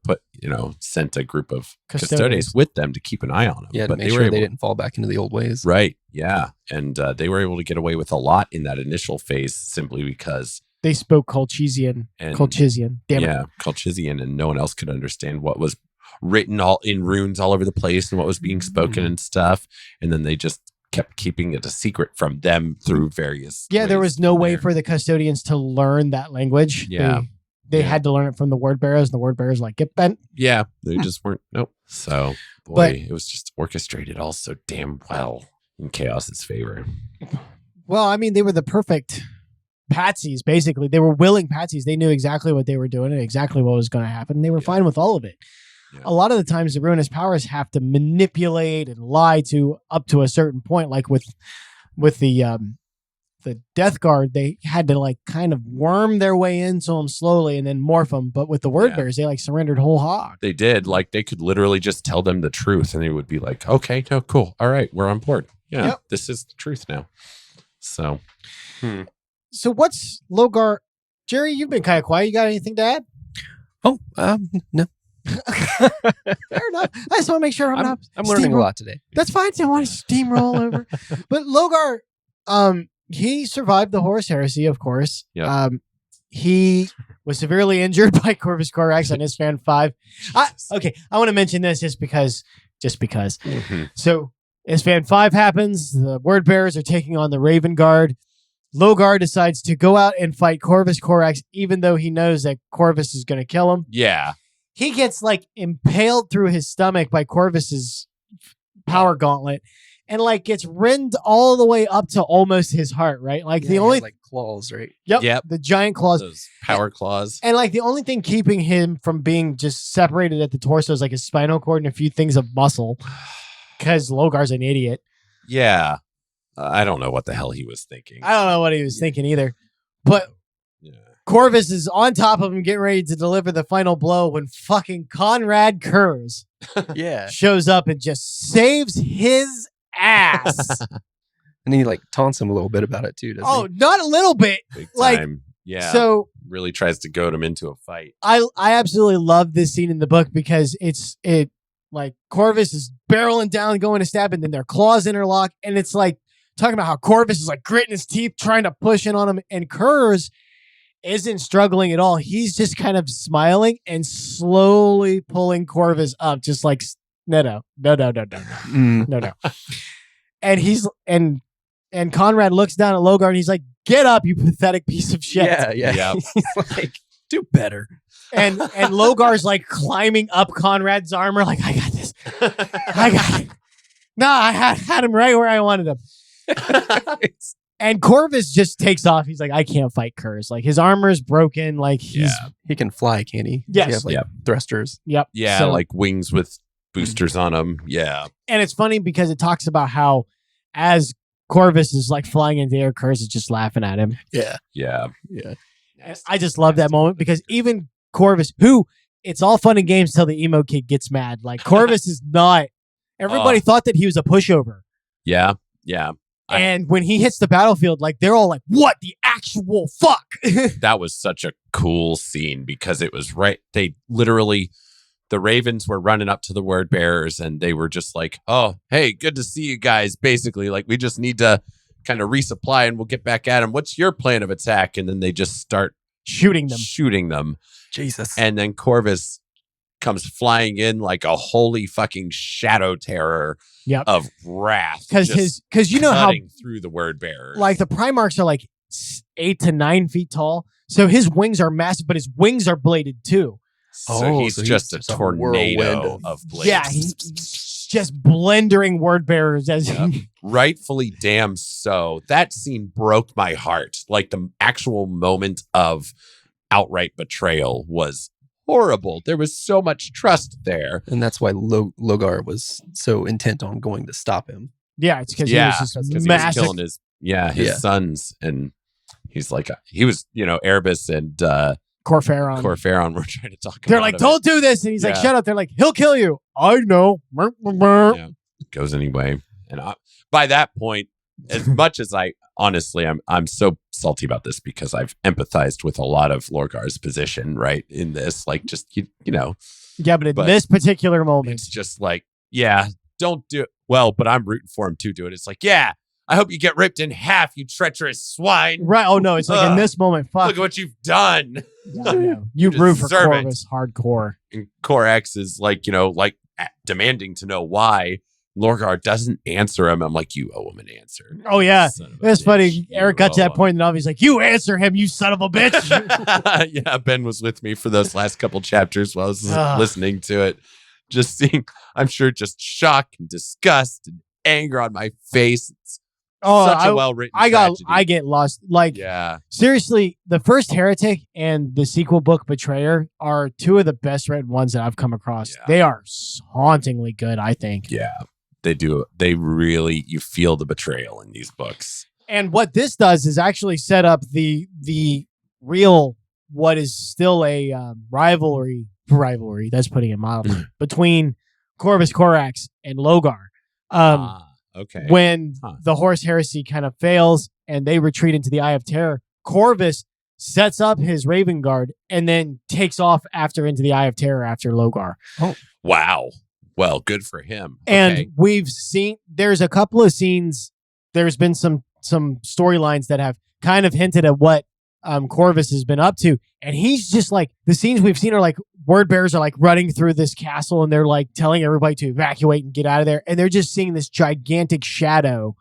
sent a group of custodes with them to keep an eye on them. Yeah, but make sure they didn't fall back into the old ways. Right. Yeah. And they were able to get away with a lot in that initial phase simply because they spoke Colchizian. Damn it. Colchizian, and no one else could understand what was written all in runes all over the place and what was being spoken and stuff. And then they just kept keeping it a secret from them through various ways there was no way for the custodians to learn that language. Yeah. They had to learn it from the word bearers, and the word bearers like, get bent. Yeah. They just weren't. Nope. So, boy, it was just orchestrated all so damn well in Chaos's favor. Well, I mean, they were the perfect patsies, basically. They were willing patsies. They knew exactly what they were doing and exactly what was going to happen. They were fine with all of it. Yeah. A lot of the times, the ruinous powers have to manipulate and lie to up to a certain point, like with the Death Guard, they had to like kind of worm their way into them slowly and then morph them. But with the word bearers, they like surrendered whole hog. They did. Like they could literally just tell them the truth and they would be like, okay, no, cool. All right, we're on board. Yeah, This is the truth now. So, So what's Lorgar? Jerry, you've been kind of quiet. You got anything to add? Oh, no. Fair enough. I just want to make sure I'm learning a lot today. That's fine. I want to steamroll over. But Lorgar, he survived the Horus Heresy, of course. Yeah. He was severely injured by Corvus Corax on Isfan 5. I want to mention this just because. Mm-hmm. So Isfan 5 happens. The word bearers are taking on the Raven Guard. Lorgar decides to go out and fight Corvus Corax, even though he knows that Corvus is going to kill him. Yeah. He gets like impaled through his stomach by Corvus's power gauntlet and like gets rend all the way up to almost his heart, right? Like the only like claws, right? Yep. The giant claws. Those power claws. And like the only thing keeping him from being just separated at the torso is like his spinal cord and a few things of muscle. Because Lorgar's an idiot. Yeah. I don't know what the hell he was thinking. I don't know what he was thinking either. But Corvus is on top of him getting ready to deliver the final blow when fucking Conrad Kurz shows up and just saves his ass. And he like taunts him a little bit about it too, doesn't he? Not a little bit. Big like time. Yeah. So really tries to goad him into a fight. I absolutely love this scene in the book because it like Corvus is barreling down, going to stab, and then their claws interlock, and it's like talking about how Corvus is like gritting his teeth, trying to push in on him, and Kurz isn't struggling at all. He's just kind of smiling and slowly pulling Corvus up, just like no. And he's and Conrad looks down at Lorgar and he's like, "Get up, you pathetic piece of shit." Yeah. He's like, do better. And Logar's like climbing up Conrad's armor, like, I got this. I got it. No, I had him right where I wanted him. And Corvus just takes off. He's like, I can't fight Kurz. Like his armor is broken. Like he can fly, can't he? Yes. He have, like, thrusters. Yep. Yeah, so, like wings with boosters on them. Yeah. And it's funny because it talks about how as Corvus is like flying into the air, Kurz is just laughing at him. Yeah. Yeah. I just love that moment because even Corvus, who it's all fun and games till the emo kid gets mad. Like Corvus is not. Everybody thought that he was a pushover. Yeah. And when he hits the battlefield, like they're all like, "What the actual fuck?" That was such a cool scene because it was right. They literally, the Ravens were running up to the word bearers and they were just like, "Oh, hey, good to see you guys." Basically, like we just need to kind of resupply and we'll get back at them. What's your plan of attack? And then they just start shooting them. Jesus. And then Corvus comes flying in like a holy fucking shadow terror of wrath. Because you know how through the word bearers. Like the Primarchs are like 8 to 9 feet tall. So his wings are massive, but his wings are bladed too. So he's just a tornado of blades. Yeah, he's just blendering word bearers as he... Rightfully damn so. That scene broke my heart. Like the actual moment of outright betrayal was horrible. There was so much trust there. And that's why Lorgar was so intent on going to stop him. Yeah, it's because he was just massive. He was killing his sons. And he's like, he was, Erebus and Corpharon were trying to talk They're like, don't do this. And he's like, shut up. They're like, he'll kill you. I know. Yeah, goes anyway. And by that point, as much as I'm so salty about this because I've empathized with a lot of Lorgar's position, right? In this, like, just, Yeah, but in this particular moment, it's just like, don't do it. Well, but I'm rooting for him to do it. It's like, I hope you get ripped in half, you treacherous swine. Right. Oh, no. It's like in this moment, fuck. Look at what you've done. You root for Corvus hardcore. And Corax is like, demanding to know why Lorgar doesn't answer him. I'm like, you owe him an answer. Oh, yeah. It's funny. Eric got to that point, and he's like, you answer him, you son of a bitch. Yeah, Ben was with me for those last couple chapters while I was listening to it. Just seeing, I'm sure, just shock and disgust and anger on my face. It's such a well-written tragedy. I get lost. Like, seriously, the first Heretic and the sequel book Betrayer are two of the best written ones that I've come across. Yeah. They are hauntingly good, I think. Yeah. They do. They really, you feel the betrayal in these books. And what this does is actually set up the real, what is still a rivalry, that's putting it mildly, between Corvus Corax and Lorgar. Okay. When the Horse Heresy kind of fails and they retreat into the Eye of Terror, Corvus sets up his Raven Guard and then takes off into the Eye of Terror after Lorgar. Oh, wow. Well, good for him. And we've seen, there's a couple of scenes, there's been some storylines that have kind of hinted at what Corvus has been up to. And he's just like, the scenes we've seen are like, word bearers are like running through this castle and they're like telling everybody to evacuate and get out of there. And they're just seeing this gigantic shadow.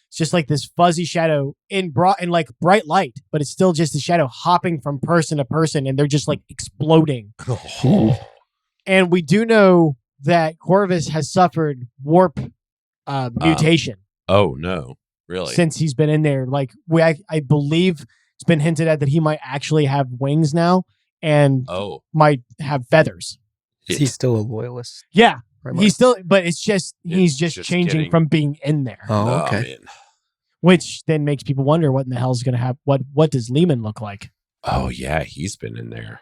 It's just like this fuzzy shadow in like bright light, but it's still just a shadow hopping from person to person. And they're just like exploding. And we do know that Corvus has suffered warp mutation. Oh, no. Really? Since he's been in there. Like, I believe it's been hinted at that he might actually have wings now and might have feathers. Is he still a loyalist? Yeah. He's still, but it's just, he's just changing from being in there. Oh, okay. Man. Which then makes people wonder what in the hell is going to happen. What does Lehman look like? Oh, yeah. He's been in there.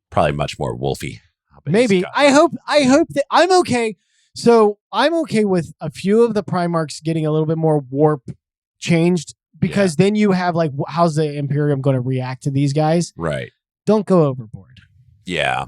Probably much more wolfy. Maybe. I hope that I'm okay. So I'm okay with a few of the Primarchs getting a little bit more warp changed because then you have like, how's the Imperium going to react to these guys? Right. Don't go overboard. Yeah.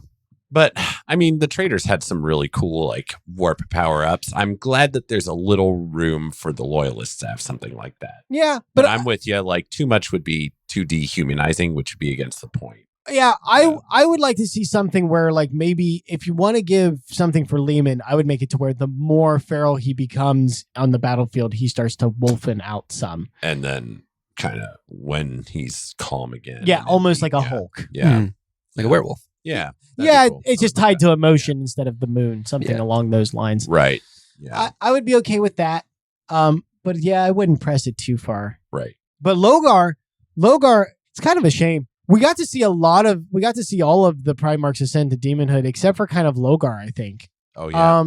But I mean, the traders had some really cool like warp power ups. I'm glad that there's a little room for the loyalists to have something like that. Yeah. But I'm with you. Like too much would be too dehumanizing, which would be against the point. Yeah, I would like to see something where, like, maybe if you want to give something for Lehman, I would make it to where the more feral he becomes on the battlefield, he starts to wolfen out some. And then kind of when he's calm again. Yeah, almost like a Hulk. Yeah. Like a werewolf. Yeah. Yeah, cool. It's just tied to emotion instead of the moon, something along those lines. Right. Yeah. I would be okay with that. But yeah, I wouldn't press it too far. Right. But Lorgar, it's kind of a shame. We got to see all of the Primarchs ascend to demonhood, except for kind of Lorgar, I think. Oh, yeah.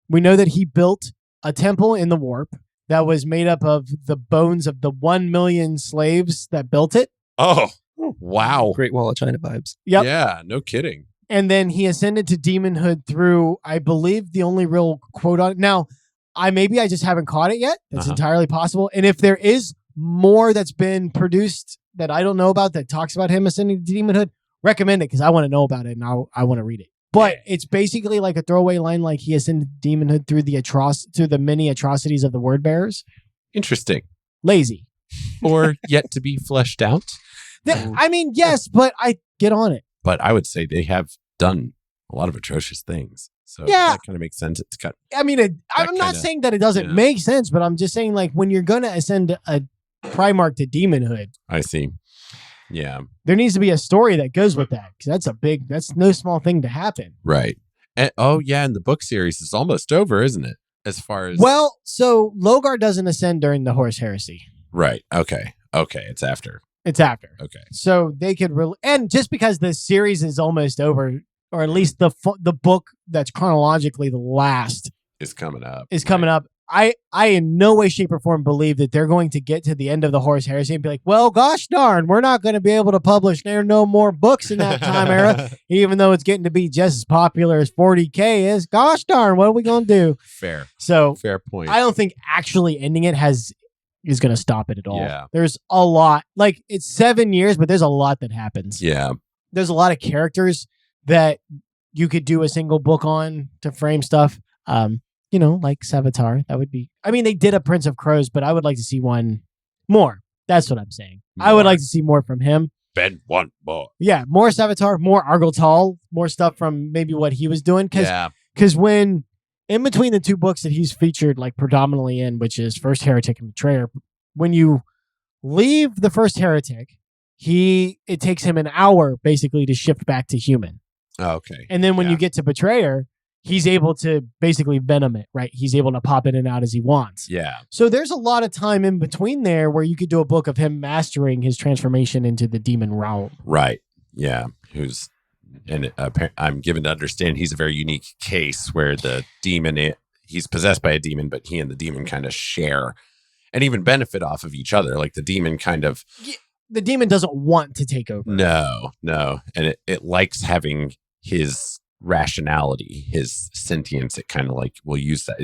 We know that he built a temple in the warp that was made up of the bones of the 1 million slaves that built it. Oh, wow. Great Wall of China vibes. Yep. Yeah, no kidding. And then he ascended to demonhood through, I believe, the only real quote on it. Now, I just haven't caught it yet. That's entirely possible. And if there is more that's been produced that I don't know about that talks about him ascending to demonhood, recommend it because I want to know about it and I want to read it. But it's basically like a throwaway line, like he ascended to demonhood through the many atrocities of the word bearers. Interesting. Lazy. Or yet to be fleshed out. I mean, yes, but get on it. But I would say they have done a lot of atrocious things. So Yeah. that kind of makes sense. It's got I mean, I'm not saying that it doesn't make sense, but I'm just saying, like, when you're going to ascend a Primarch to demonhood, I see. Yeah. there needs to be a story that goes with that, because that's no small thing to happen. Right. And, and the book series is almost over, isn't it? As far as Well, so Lorgar doesn't ascend during the Horus Heresy. right. Okay. It's after. It's after. Okay. So they could and just because the series is almost over, or at least the book that's chronologically the last Is coming up. I in no way, shape, or form believe that they're going to get to the end of the Horus Heresy and be like, well, gosh darn, we're not going to be able to publish no more books in that time era, even though it's getting to be just as popular as 40K is. Gosh darn, what are we going to do? Fair. So Fair point. I don't think actually ending it is going to stop it at all. Yeah. There's a lot. Like, it's 7 years, but there's a lot that happens. Yeah. There's a lot of characters that you could do a single book on to frame stuff. Like Savitar. That would be... I mean, they did a Prince of Crows, but I would like to see one more. That's what I'm saying. I would like to see more from him. Ben one more. Yeah, more Savitar, more Argyltal, more stuff from maybe what he was doing. Because when... in between the two books that he's featured like predominantly in, which is First Heretic and Betrayer, when you leave the First Heretic, it takes him an hour basically to shift back to human. Oh, okay. And then when you get to Betrayer, he's able to basically venom it, right? He's able to pop in and out as he wants. Yeah. So there's a lot of time in between there where you could do a book of him mastering his transformation into the demon realm. Right. Yeah. And I'm given to understand he's a very unique case where the demon, he's possessed by a demon, but he and the demon kind of share and even benefit off of each other. Like the demon kind of... The demon doesn't want to take over. No. And it likes having his rationality, his sentience. It kind of like will use that.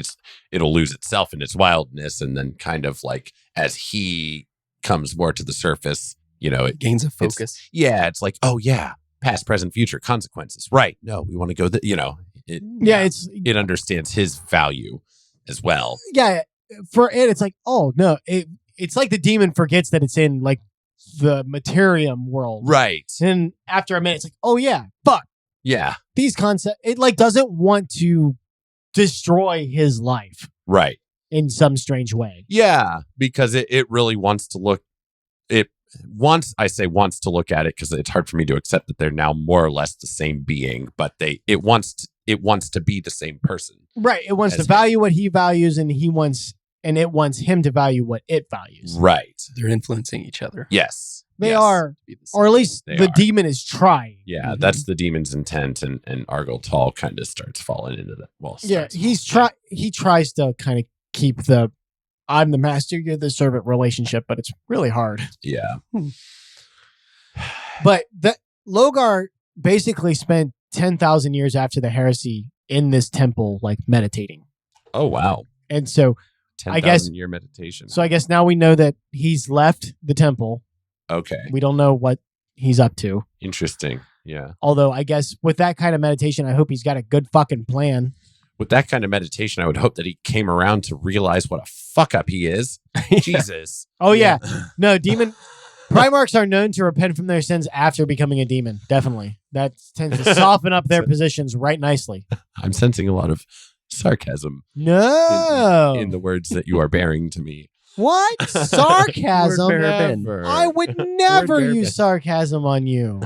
It'll lose itself in its wildness. And then kind of like as he comes more to the surface, it gains a focus. It's like, oh yeah. Past, present, future consequences. Right. No, we want to go it understands his value as well. Yeah. For it, it's like, oh no, it's like the demon forgets that it's in like the Imperium world. Right. And after a minute, it's like, oh yeah, fuck. Yeah. These concepts, it like doesn't want to destroy his life. Right. In some strange way. Yeah. Because it really wants to look, wants to look at it because it's hard for me to accept that they're now more or less the same being, but it wants to be the same person. Right. It wants to value what he values, and it wants him to value what it values. Right. They're influencing each other. Yes. They are, or at least the demon is trying. Yeah, that's the demon's intent, and Argyltal kind of starts falling into that. Well, he tries to kind of keep the I'm the master, you're the servant relationship, but it's really hard. Yeah. But Lorgar basically spent 10,000 years after the heresy in this temple, like meditating. Oh, wow. And so 10,000 year meditation. So I guess now we know that he's left the temple. Okay. We don't know what he's up to. Interesting. Yeah. Although I guess with that kind of meditation, I hope he's got a good fucking plan. With that kind of meditation, I would hope that he came around to realize what a fuck up he is. Jesus. Oh, yeah. No, Primarchs are known to repent from their sins after becoming a demon. Definitely. That tends to soften up their positions right nicely. I'm sensing a lot of sarcasm. No. In the words that you are bearing to me. What? Sarcasm? Never. I would never use sarcasm on you.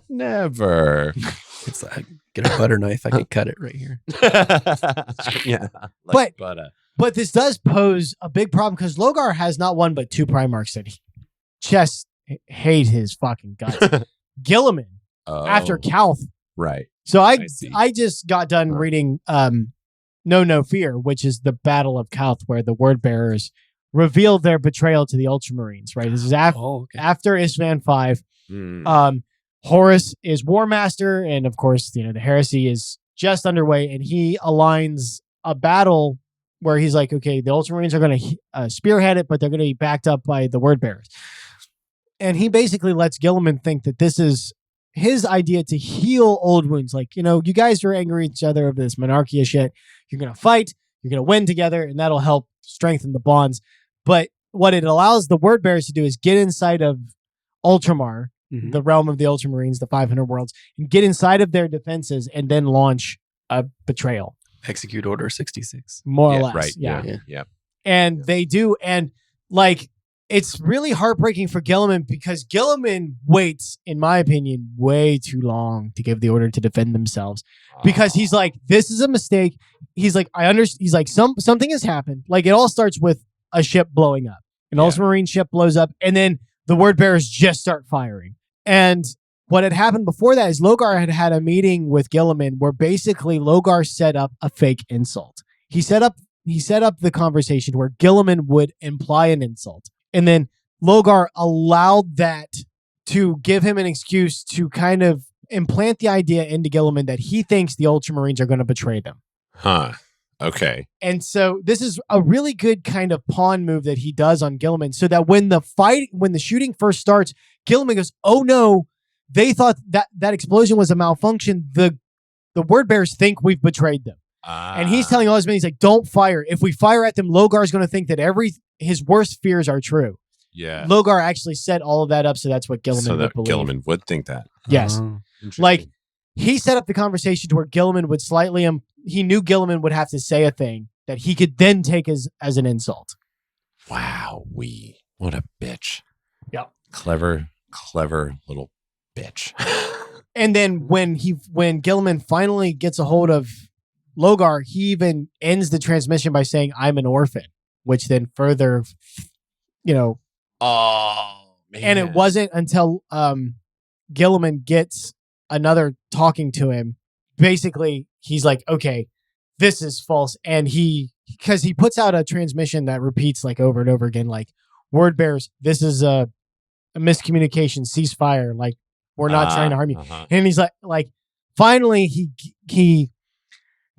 Never. It's like, get a butter knife. I can cut it right here. Yeah. But this does pose a big problem because Lorgar has not one but two Primarchs that he just hate his fucking guts. Guilliman after Calth. Right. So I just got done reading No Fear, which is the Battle of Calth, where the word bearers revealed their betrayal to the Ultramarines, right? This is after Isvan 5. Horus is War Master, and of course, the heresy is just underway, and he aligns a battle where he's like, okay, the Ultramarines are going to spearhead it, but they're going to be backed up by the word bearers. And he basically lets Guilliman think that this is his idea to heal old wounds. Like, you guys are angry at each other over this monarchia shit. You're going to fight, you're going to win together, and that'll help strengthen the bonds. But what it allows the word bearers to do is get inside of Ultramar the realm of the Ultramarines, the 500 worlds, and get inside of their defenses and then launch a betrayal. Execute Order 66. More or less. Right. Yeah. And they do. And like, it's really heartbreaking for Gilliman because Gilliman waits, in my opinion, way too long to give the order to defend themselves because he's like, this is a mistake. He's like, I understand. He's like, something has happened. Like, it all starts with a ship blowing up. An Ultramarine ship blows up, and then the word bearers just start firing. And what had happened before that is Lorgar had a meeting with Gilliman where basically Lorgar set up a fake insult. He set up the conversation where Gilliman would imply an insult. And then Lorgar allowed that to give him an excuse to kind of implant the idea into Gilliman that he thinks the Ultramarines are going to betray them. Huh. Okay. And so this is a really good kind of pawn move that he does on Gilliman so that when the shooting first starts, Gilliman goes, oh no, they thought that explosion was a malfunction. The word bearers think we've betrayed them. And he's telling all his men, he's like, don't fire. If we fire at them, Lorgar's going to think that his worst fears are true. Yeah. Lorgar actually set all of that up, so that's what Gilliman would believe. Gilliman would think that. Yes. Like, he set up the conversation to where Gilliman would he knew Gilliman would have to say a thing that he could then take as an insult. Wow. What a bitch. Yep. Clever little bitch. And then when Gilliman finally gets a hold of Lorgar, he even ends the transmission by saying, I'm an orphan, which then further, Oh, man. And it wasn't until Gilliman gets another talking to him. Basically, he's like, okay, this is false. And because he puts out a transmission that repeats like over and over again, like, word bearers, this is a miscommunication, ceasefire. Like, we're not trying to harm you. And he's like, finally, he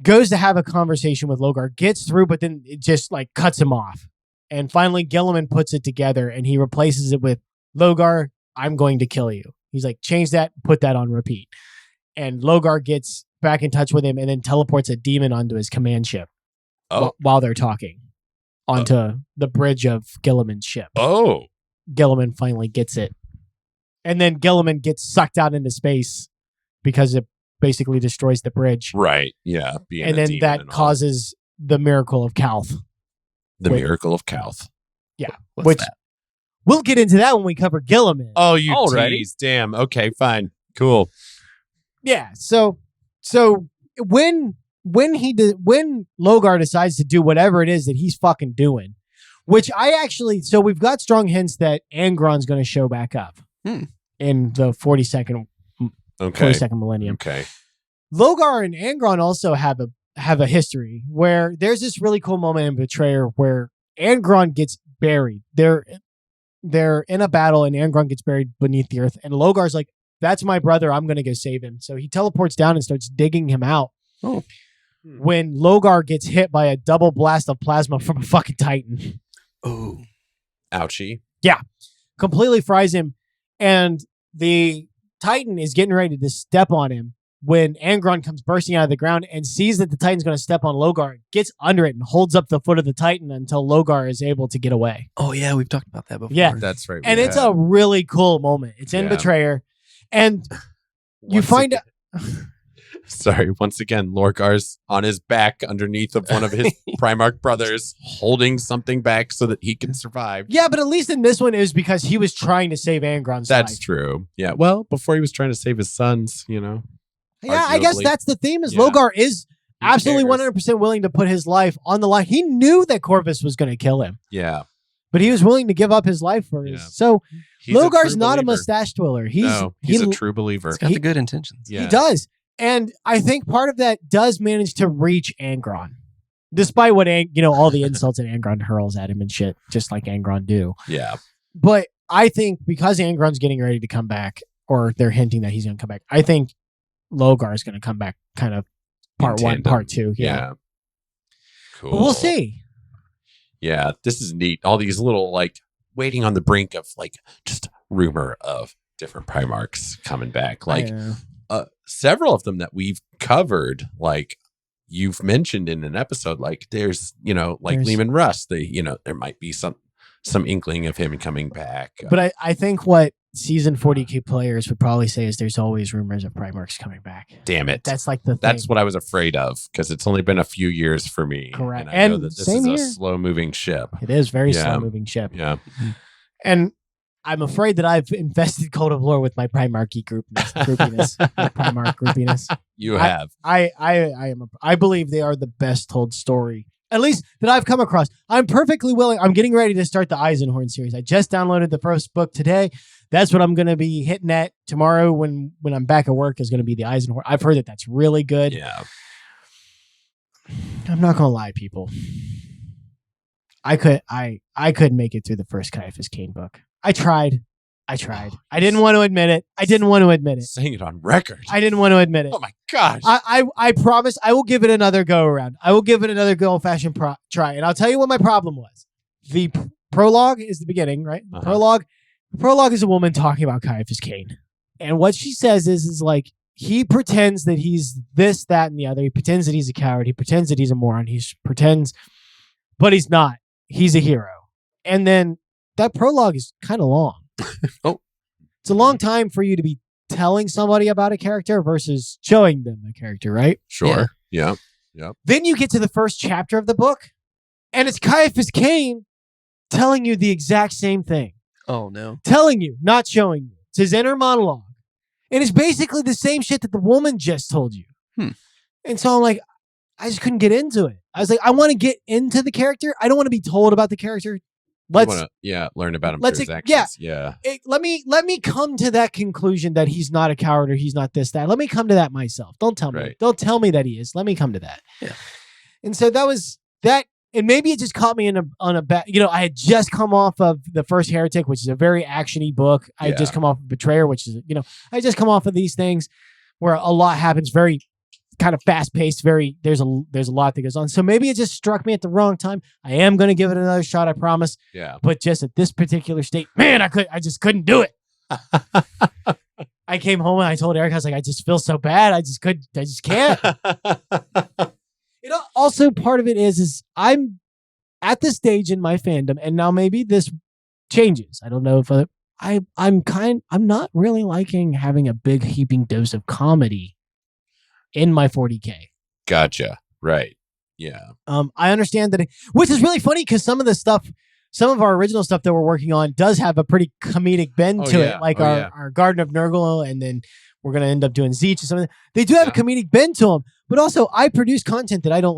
goes to have a conversation with Lorgar, gets through, but then it just like cuts him off. And finally, Gilliman puts it together and he replaces it with, Lorgar, I'm going to kill you. He's like, change that, put that on repeat. And Lorgar gets back in touch with him and then teleports a demon onto his command ship while they're talking onto the bridge of Gilliman's ship. Oh. Gilliman finally gets it. And then Gilliman gets sucked out into space because it basically destroys the bridge. Right. Yeah. And then that causes the miracle of Calth. Miracle of Calth. Yeah. What's that? We'll get into that when we cover Gilliman. Oh, you tease. Damn. Okay, fine. Cool. Yeah. So when Lorgar decides to do whatever it is that he's fucking doing, which so we've got strong hints that Angron's going to show back up in the 42nd millennium. Okay. Lorgar and Angron also have a history where there's this really cool moment in Betrayer where Angron gets buried. They're in a battle and Angron gets buried beneath the earth. And Logar's like, that's my brother. I'm going to go save him. So he teleports down and starts digging him out. Oh. When Lorgar gets hit by a double blast of plasma from a fucking Titan. Oh. Ouchie. Yeah. Completely fries him. And the Titan is getting ready to step on him when Angron comes bursting out of the ground and sees that the Titan's going to step on Lorgar, gets under it and holds up the foot of the Titan until Lorgar is able to get away. Oh, yeah. We've talked about that before. Yeah. That's right. And it's a really cool moment. It's in Betrayer. And you find out... Sorry, once again, Lorgar's on his back underneath of one of his Primarch brothers, holding something back so that he can survive. Yeah, but at least in this one, it was because he was trying to save Angron's life. That's true. Yeah, well, before he was trying to save his sons, Yeah, I guess that's the theme, is Lorgar is absolutely 100% willing to put his life on the line. He knew that Corvus was going to kill him. Yeah. But he was willing to give up his life for his. So Logar's not a mustache twirler. He's a true believer. He's got the good intentions. Yeah. He does. And I think part of that does manage to reach Angron. Despite what, all the insults that Angron hurls at him and shit, just like Angron do. Yeah. But I think because Angron's getting ready to come back, or they're hinting that he's going to come back, I think Lorgar is going to come back kind of part one, part two. Yeah. Cool. But we'll see. Yeah, this is neat. All these little, waiting on the brink of, just rumor of different Primarchs coming back. Several of them that we've covered, you've mentioned in an episode, there's, there's Lehman Russ. There might be some inkling of him coming back. But I think what seasoned 40K players would probably say is there's always rumors of Primarchs coming back. Damn it. That's like the thing. That's what I was afraid of, because it's only been a few years for me. Correct. And I know And that this same is here. a slow-moving ship. It is very Yeah. slow-moving ship. Yeah. And I'm afraid that I've infested Cult of Lore with my Primarchy groupiness. My Primarch groupiness. You have. I believe they are the best told story, at least that I've come across. I'm perfectly willing. I'm getting ready to start the Eisenhorn series. I just downloaded the first book today. That's what I'm going to be hitting at tomorrow when I'm back at work, is going to be the Eisenhorn. I've heard that that's really good. Yeah. I'm not going to lie, people. I could make it through the first Caiaphas Cain book. I tried. I didn't want to admit it. Saying it on record. I didn't want to admit it. Oh my gosh. I promise I will give it another go around. I will give it another good old-fashioned try. And I'll tell you what my problem was. The prologue is the beginning, right? The prologue is a woman talking about Caiaphas Cain. And what she says is like, he pretends that he's this, that, and the other. He pretends that he's a coward. He pretends that he's a moron. But he's not. He's a hero. And then that prologue is kind of long. Oh. It's a long time for you to be telling somebody about a character versus showing them a character, right? Sure. Yeah. Then you get to the first chapter of the book, and it's Caiaphas Cain telling you the exact same thing. Oh, no. Telling you, not showing you. It's his inner monologue. And it's basically the same shit that the woman just told you. And so I'm like, I just couldn't get into it. I was like, I want to get into the character. I don't want to be told about the character. Learn about him through his actions. Yeah. Let me come to that conclusion that he's not a coward or he's not this, that. Let me come to that myself. Don't tell me. Right. Don't tell me that he is. Let me come to that. Yeah. And so that was that. And maybe it just caught me on a bad, I had just come off of the first Heretic, which is a very actiony book. I had just come off of Betrayer, which is, I just come off of these things where a lot happens, very kind of fast paced, there's a lot that goes on. So maybe it just struck me at the wrong time. I am going to give it another shot, I promise. Yeah. But just at this particular state, man, I just couldn't do it. I came home and I told Eric, I was like, I just feel so bad. I just can't. Also part of it is I'm at this stage in my fandom, and now maybe this changes. I don't know if I'm not really liking having a big heaping dose of comedy in my 40K. Gotcha. Right. Yeah. I understand that, which is really funny because some of our original stuff that we're working on does have a pretty comedic bend to it, like our Garden of Nurgle, and then we're going to end up doing Zeech or something. They do have a comedic bend to them, but also I produce content that I don't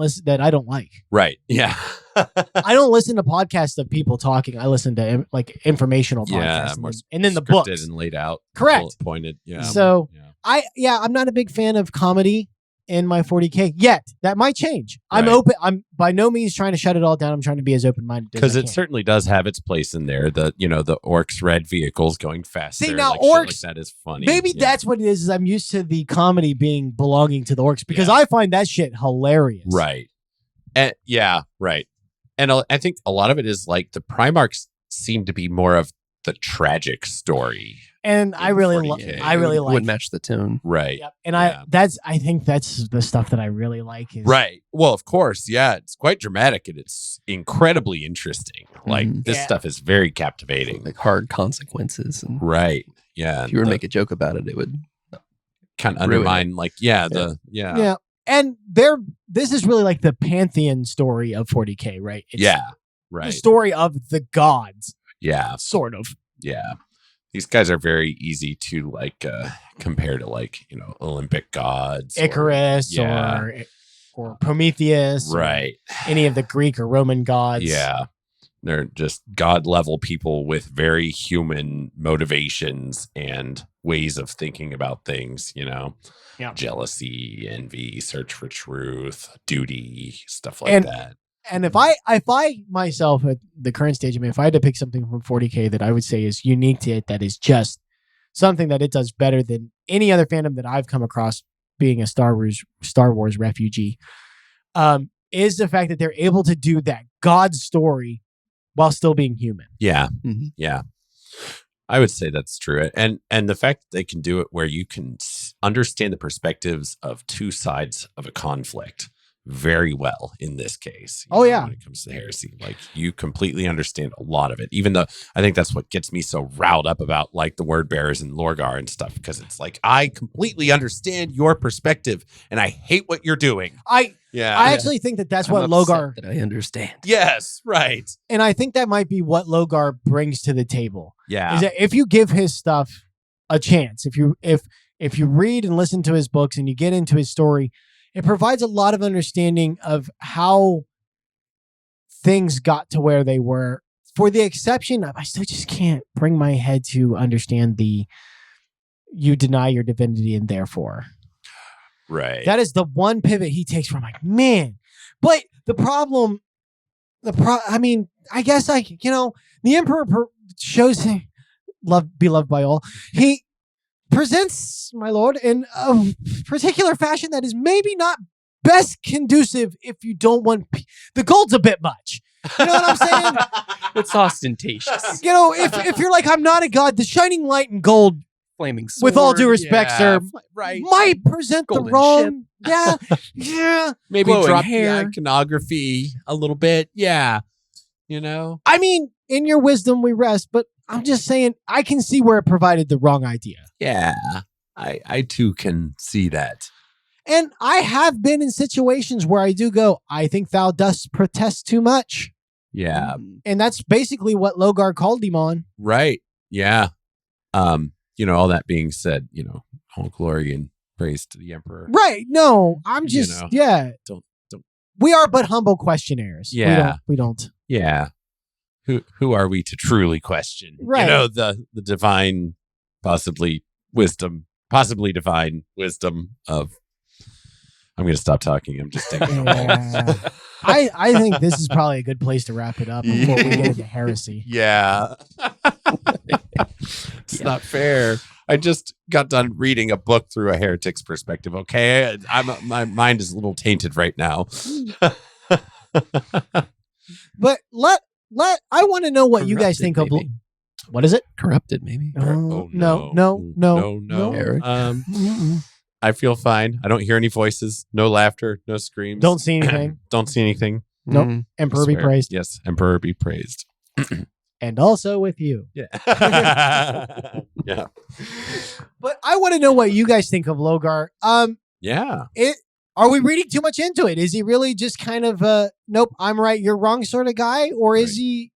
like. Right. Yeah. I don't listen to podcasts of people talking. I listen to like informational podcasts, and then the books and laid out, correct, pointed. Yeah. So I'm not a big fan of comedy in my 40K yet. That might change. Right. I'm open. I'm by no means trying to shut it all down. I'm trying to be as open-minded as I because can. it certainly does have its place in there. The orcs' red vehicles going faster. See, now like, orcs, shit like that is funny. Maybe that's what it is I'm used to the comedy belonging to the orcs because I find that shit hilarious. Right. And right. And I think a lot of it is like the Primarchs seem to be more of the tragic story. And I really like would match the tone. Right. Yep. And I think that's the stuff that I really like. Right. Well, of course. Yeah. It's quite dramatic and it's incredibly interesting. Like this stuff is very captivating. Like hard consequences. And right. Yeah. If you were to make a joke about it, it would kind of undermine Yeah. And this is really like the pantheon story of 40K, right? It's right. The story of the gods. Yeah. Sort of. Yeah. These guys are very easy to compare to Olympic gods. Icarus or Prometheus. Right. Or any of the Greek or Roman gods. Yeah. They're just god level people with very human motivations and ways of thinking about things, jealousy, envy, search for truth, duty, stuff like that. And if I myself at the current stage, if I had to pick something from 40K that I would say is unique to it, that is just something that it does better than any other fandom that I've come across, being a Star Wars refugee, is the fact that they're able to do that God story while still being human. Yeah. Mm-hmm. Yeah. I would say that's true. And the fact that they can do it where you can understand the perspectives of two sides of a conflict very well in this case. Oh, yeah. When it comes to heresy, like you completely understand a lot of it, even though I think that's what gets me so riled up about like the word bearers and Lorgar and stuff, because it's like, I completely understand your perspective and I hate what you're doing. I actually think that's what Lorgar, that I understand. Yes, right. And I think that might be what Lorgar brings to the table. Yeah. Is that if you give his stuff a chance, if you read and listen to his books and you get into his story, it provides a lot of understanding of how things got to where they were. For the exception of, I still just can't bring my head to understand you deny your divinity and therefore. Right. That is the one pivot he takes from, like, man. But I mean, I guess the Emperor shows him be loved by all. He presents, my lord, in a particular fashion that is maybe not best conducive if you don't want... The gold's a bit much. You know what I'm saying? It's ostentatious. If you're like, I'm not a god, the shining light and gold, Flaming sword. with all due respect, sir, right. might present Golden the wrong... Yeah. Maybe Glowing drop hair. the iconography a little bit. Yeah. I mean, in your wisdom we rest, but I'm just saying, I can see where it provided the wrong idea. Yeah. I too can see that. And I have been in situations where I do go, I think thou dost protest too much. Yeah. And that's basically what Lorgar called him on. Right. Yeah. All that being said, all glory and praise to the Emperor. Right. No, I'm just, Don't. We are but humble questionnaires. Yeah. We don't. Yeah. Who are we to truly question? Right. The divine, possibly divine wisdom of... I'm going to stop talking. I'm just thinking. Yeah. I think this is probably a good place to wrap it up before we get into heresy. Yeah. It's not fair. I just got done reading a book through a heretic's perspective. Okay. My mind is a little tainted right now. But I want to know what you guys think of. Maybe. What is it? Corrupted, maybe. Oh, No. Eric. I feel fine. I don't hear any voices. No laughter. No screams. Don't see anything. Don't see anything. Nope. Mm. Emperor be Swear. praised. Yes. Emperor be praised. And also with you. Yeah. Yeah. But I want to know what you guys think of Lorgar. Yeah. Are we reading too much into it? Is he really just kind of nope, I'm right, you're wrong sort of guy? Or does he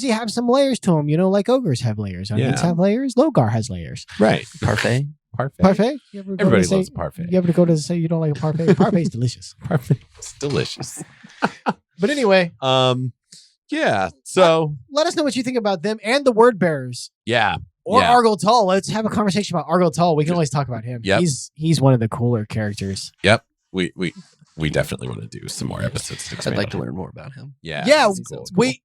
have some layers to him? Like ogres have layers. Onions have layers. Lorgar has layers. Right. Parfait. Parfait? Everybody loves parfait. You ever go to say you don't like a parfait? Parfait's delicious. Parfait. It's delicious. But anyway. Yeah. So let us know what you think about them and the word bearers. Yeah. Or yeah. Argyle Tall. Let's have a conversation about Argyle Tall. We can always talk about him. Yep. He's one of the cooler characters. Yep. We definitely want to do some more episodes. I'd like to learn more about him. Yeah. Yeah. Cool. Me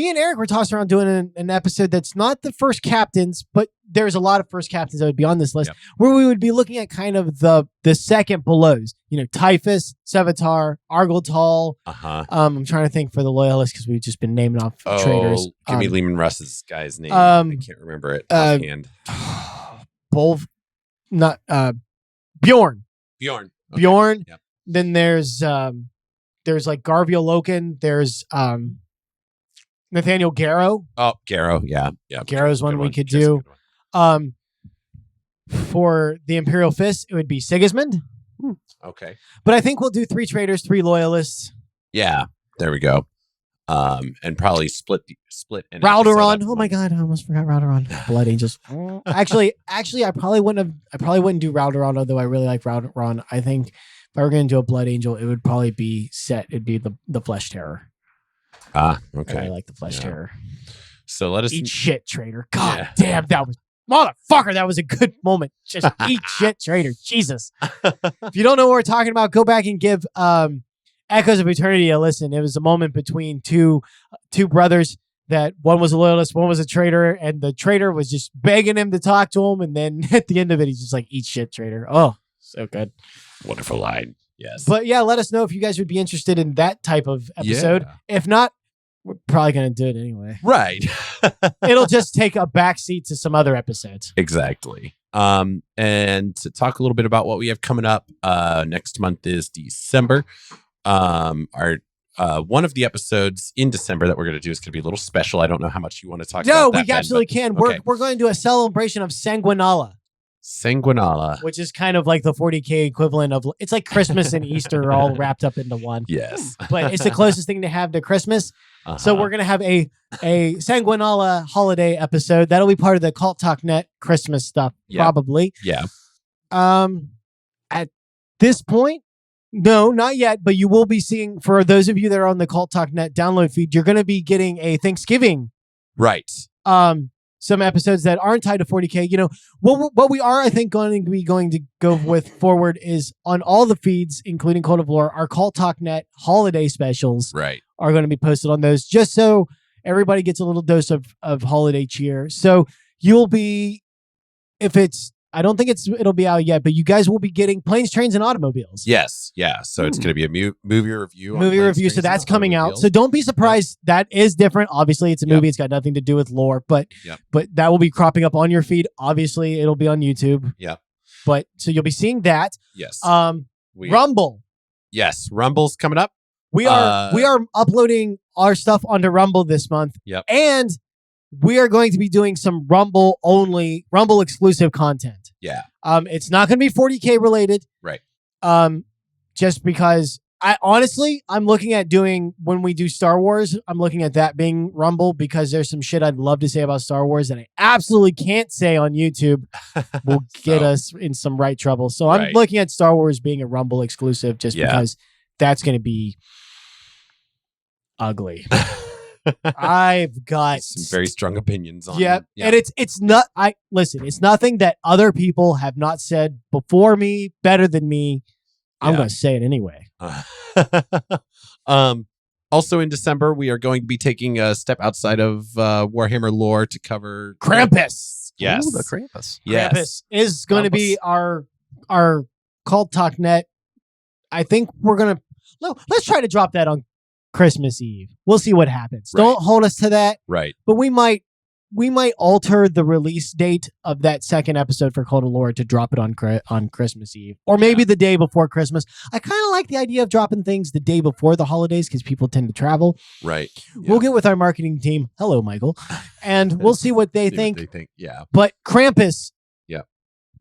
and Eric were tossing around doing an episode that's not the first captains, but there's a lot of first captains that would be on this list where we would be looking at kind of the second belows, Typhus, Sevatar, Argyle Tall. I'm trying to think for the loyalists because we've just been naming off traitors. Give me Lehman Russ's guy's name. I can't remember it offhand. Bjorn. Okay. Bjorn. Yep. Then there's like Garvio Loken. There's Nathaniel Garrow. Oh, Garrow. Yeah. Garrow's one we could do. For the Imperial Fist, it would be Sigismund. Okay. But I think we'll do 3 traitors, 3 loyalists. Yeah. There we go. And probably split. Raldoron. Oh my God, I almost forgot Raldoron. Blood Angels. Actually, I probably wouldn't do Raldoron, although I really like Raldoron. I think if I were going to do a Blood Angel, it would probably be it'd be the Flesh Terror. Ah, okay. I really like the Flesh Terror. So let us eat shit, traitor. God damn, that was motherfucker. That was a good moment. Just eat shit, traitor. Jesus. If you don't know what we're talking about, go back and give Echoes of Eternity a listen. It was a moment between two brothers that one was a loyalist, one was a traitor, and the traitor was just begging him to talk to him, and then at the end of it, he's just like, eat shit, traitor. Oh, so good. Wonderful line. Yes. But yeah, let us know if you guys would be interested in that type of episode. Yeah. If not, we're probably going to do it anyway. Right. It'll just take a backseat to some other episodes. Exactly. And to talk a little bit about what we have coming up, next month is December. Our one of the episodes in December that we're going to do is going to be a little special. I don't know how much you want to talk about. No, that, we absolutely Ben, can. okay. We're going to do a celebration of Sanguinala, which is kind of like the 40K equivalent of, it's like Christmas and Easter all wrapped up into one. Yes. But it's the closest thing to have to Christmas. Uh-huh. So we're going to have a Sanguinala holiday episode. That'll be part of the Cult Talk Net Christmas stuff, probably. Yeah. At this point, no, not yet, but you will be seeing, for those of you that are on the Cult Talk Net download feed, you're going to be getting a Thanksgiving. Right. Some episodes that aren't tied to 40K. You know, what we are, I think, going to go with forward is on all the feeds, including Cult of Lore, our Cult Talk Net holiday specials are going to be posted on those, just so everybody gets a little dose of holiday cheer. So you'll be, I don't think it'll be out yet, but you guys will be getting Planes, Trains, and Automobiles. Yes. Yeah. So it's going to be a movie review. So that's coming out. So don't be surprised. That is different. Obviously, it's a movie. It's got nothing to do with lore, but that will be cropping up on your feed. Obviously, it'll be on YouTube. Yeah. But so you'll be seeing that. Yes. Rumble. Yes. Rumble's coming up. We are uploading our stuff onto Rumble this month. Yep. And we are going to be doing some Rumble exclusive content. Yeah. It's not going to be 40K related. Right. Just because I'm looking at doing, when we do Star Wars, I'm looking at that being Rumble, because there's some shit I'd love to say about Star Wars that I absolutely can't say on YouTube. Will get us in some trouble. So I'm looking at Star Wars being a Rumble exclusive, just because that's going to be ugly. I've got some very strong opinions on it. Yeah. And it's not, it's nothing that other people have not said before me, better than me. I'm going to say it anyway. Also in December, we are going to be taking a step outside of Warhammer lore to cover Krampus. Yes. Ooh, the Krampus. Yes. Krampus is going to be our Cult Talk Net. I think we're going to, let's try to drop that on Christmas Eve. We'll see what happens. Right. Don't hold us to that. Right. But we might alter the release date of that second episode for Cult of Lore to drop it on Christmas Eve, or maybe the day before Christmas. I kind of like the idea of dropping things the day before the holidays, because people tend to travel. Right. Yeah. We'll get with our marketing team. Hello, Michael. And we'll see what they think. Yeah. But Krampus. Yeah.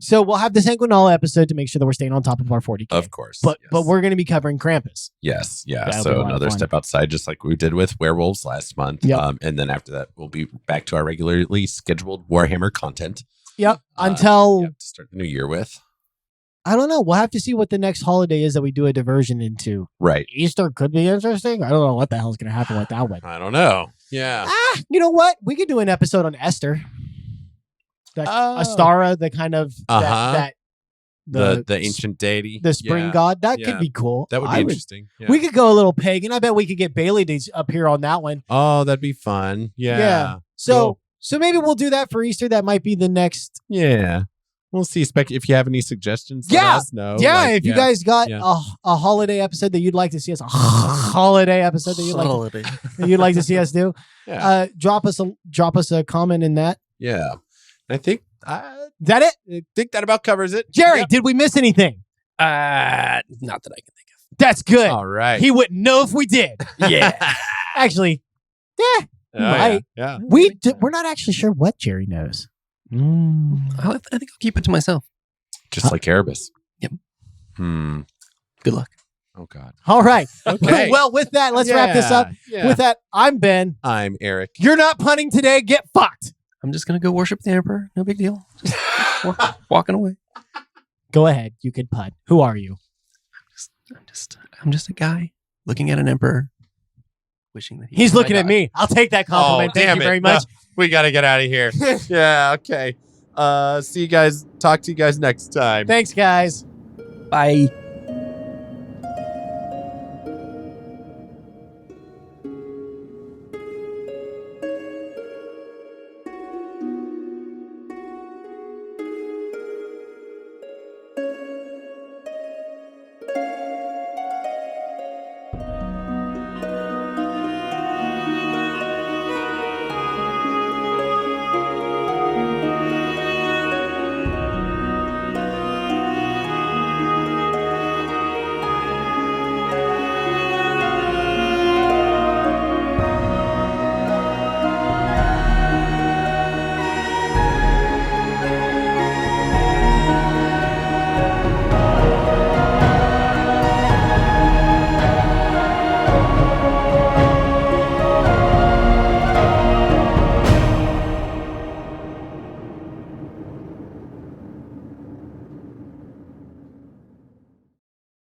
So we'll have the Sanguinala episode to make sure that we're staying on top of our 40K. Of course. But we're going to be covering Krampus. Yes. Yeah. That'll So another step outside, just like we did with Werewolves last month. Yep. And then after that, we'll be back to our regularly scheduled Warhammer content. Yep. Until to start the new year with. I don't know. We'll have to see what the next holiday is that we do a diversion into. Right. Easter could be interesting. I don't know what the hell's going to happen with that one. I don't know. Yeah. You know what? We could do an episode on Esther. Astara, the kind of the ancient deity, the spring god. That could be cool. That would be interesting. Yeah. We could go a little pagan. I bet we could get Bailey to appear on that one. Oh, that'd be fun. Yeah. So maybe we'll do that for Easter. That might be the next. Yeah. We'll see. If you have any suggestions, let us know. Yeah. If you guys got a holiday episode that you'd like to see us, a holiday episode that you'd like to see us do, drop us a comment in that. Yeah. I think is that it? I think that about covers it. Jerry, did we miss anything? Not that I can think of. That's good. All right. He wouldn't know if we did. Yeah. Actually, might. Yeah. We're not actually sure what Jerry knows. I think I'll keep it to myself. Just like Erebus. Yep. Good luck. Oh, God. All right. Okay. Well, with that, let's wrap this up. Yeah. With that, I'm Ben. I'm Eric. You're not punning today. Get fucked. I'm just going to go worship the Emperor. No big deal. Just walking away. Go ahead. You can pun. Who are you? I'm just a guy looking at an Emperor, wishing that he's looking at me. I'll take that compliment. Thank you very much. No, we got to get out of here. Yeah. Okay. See you guys. Talk to you guys next time. Thanks, guys. Bye.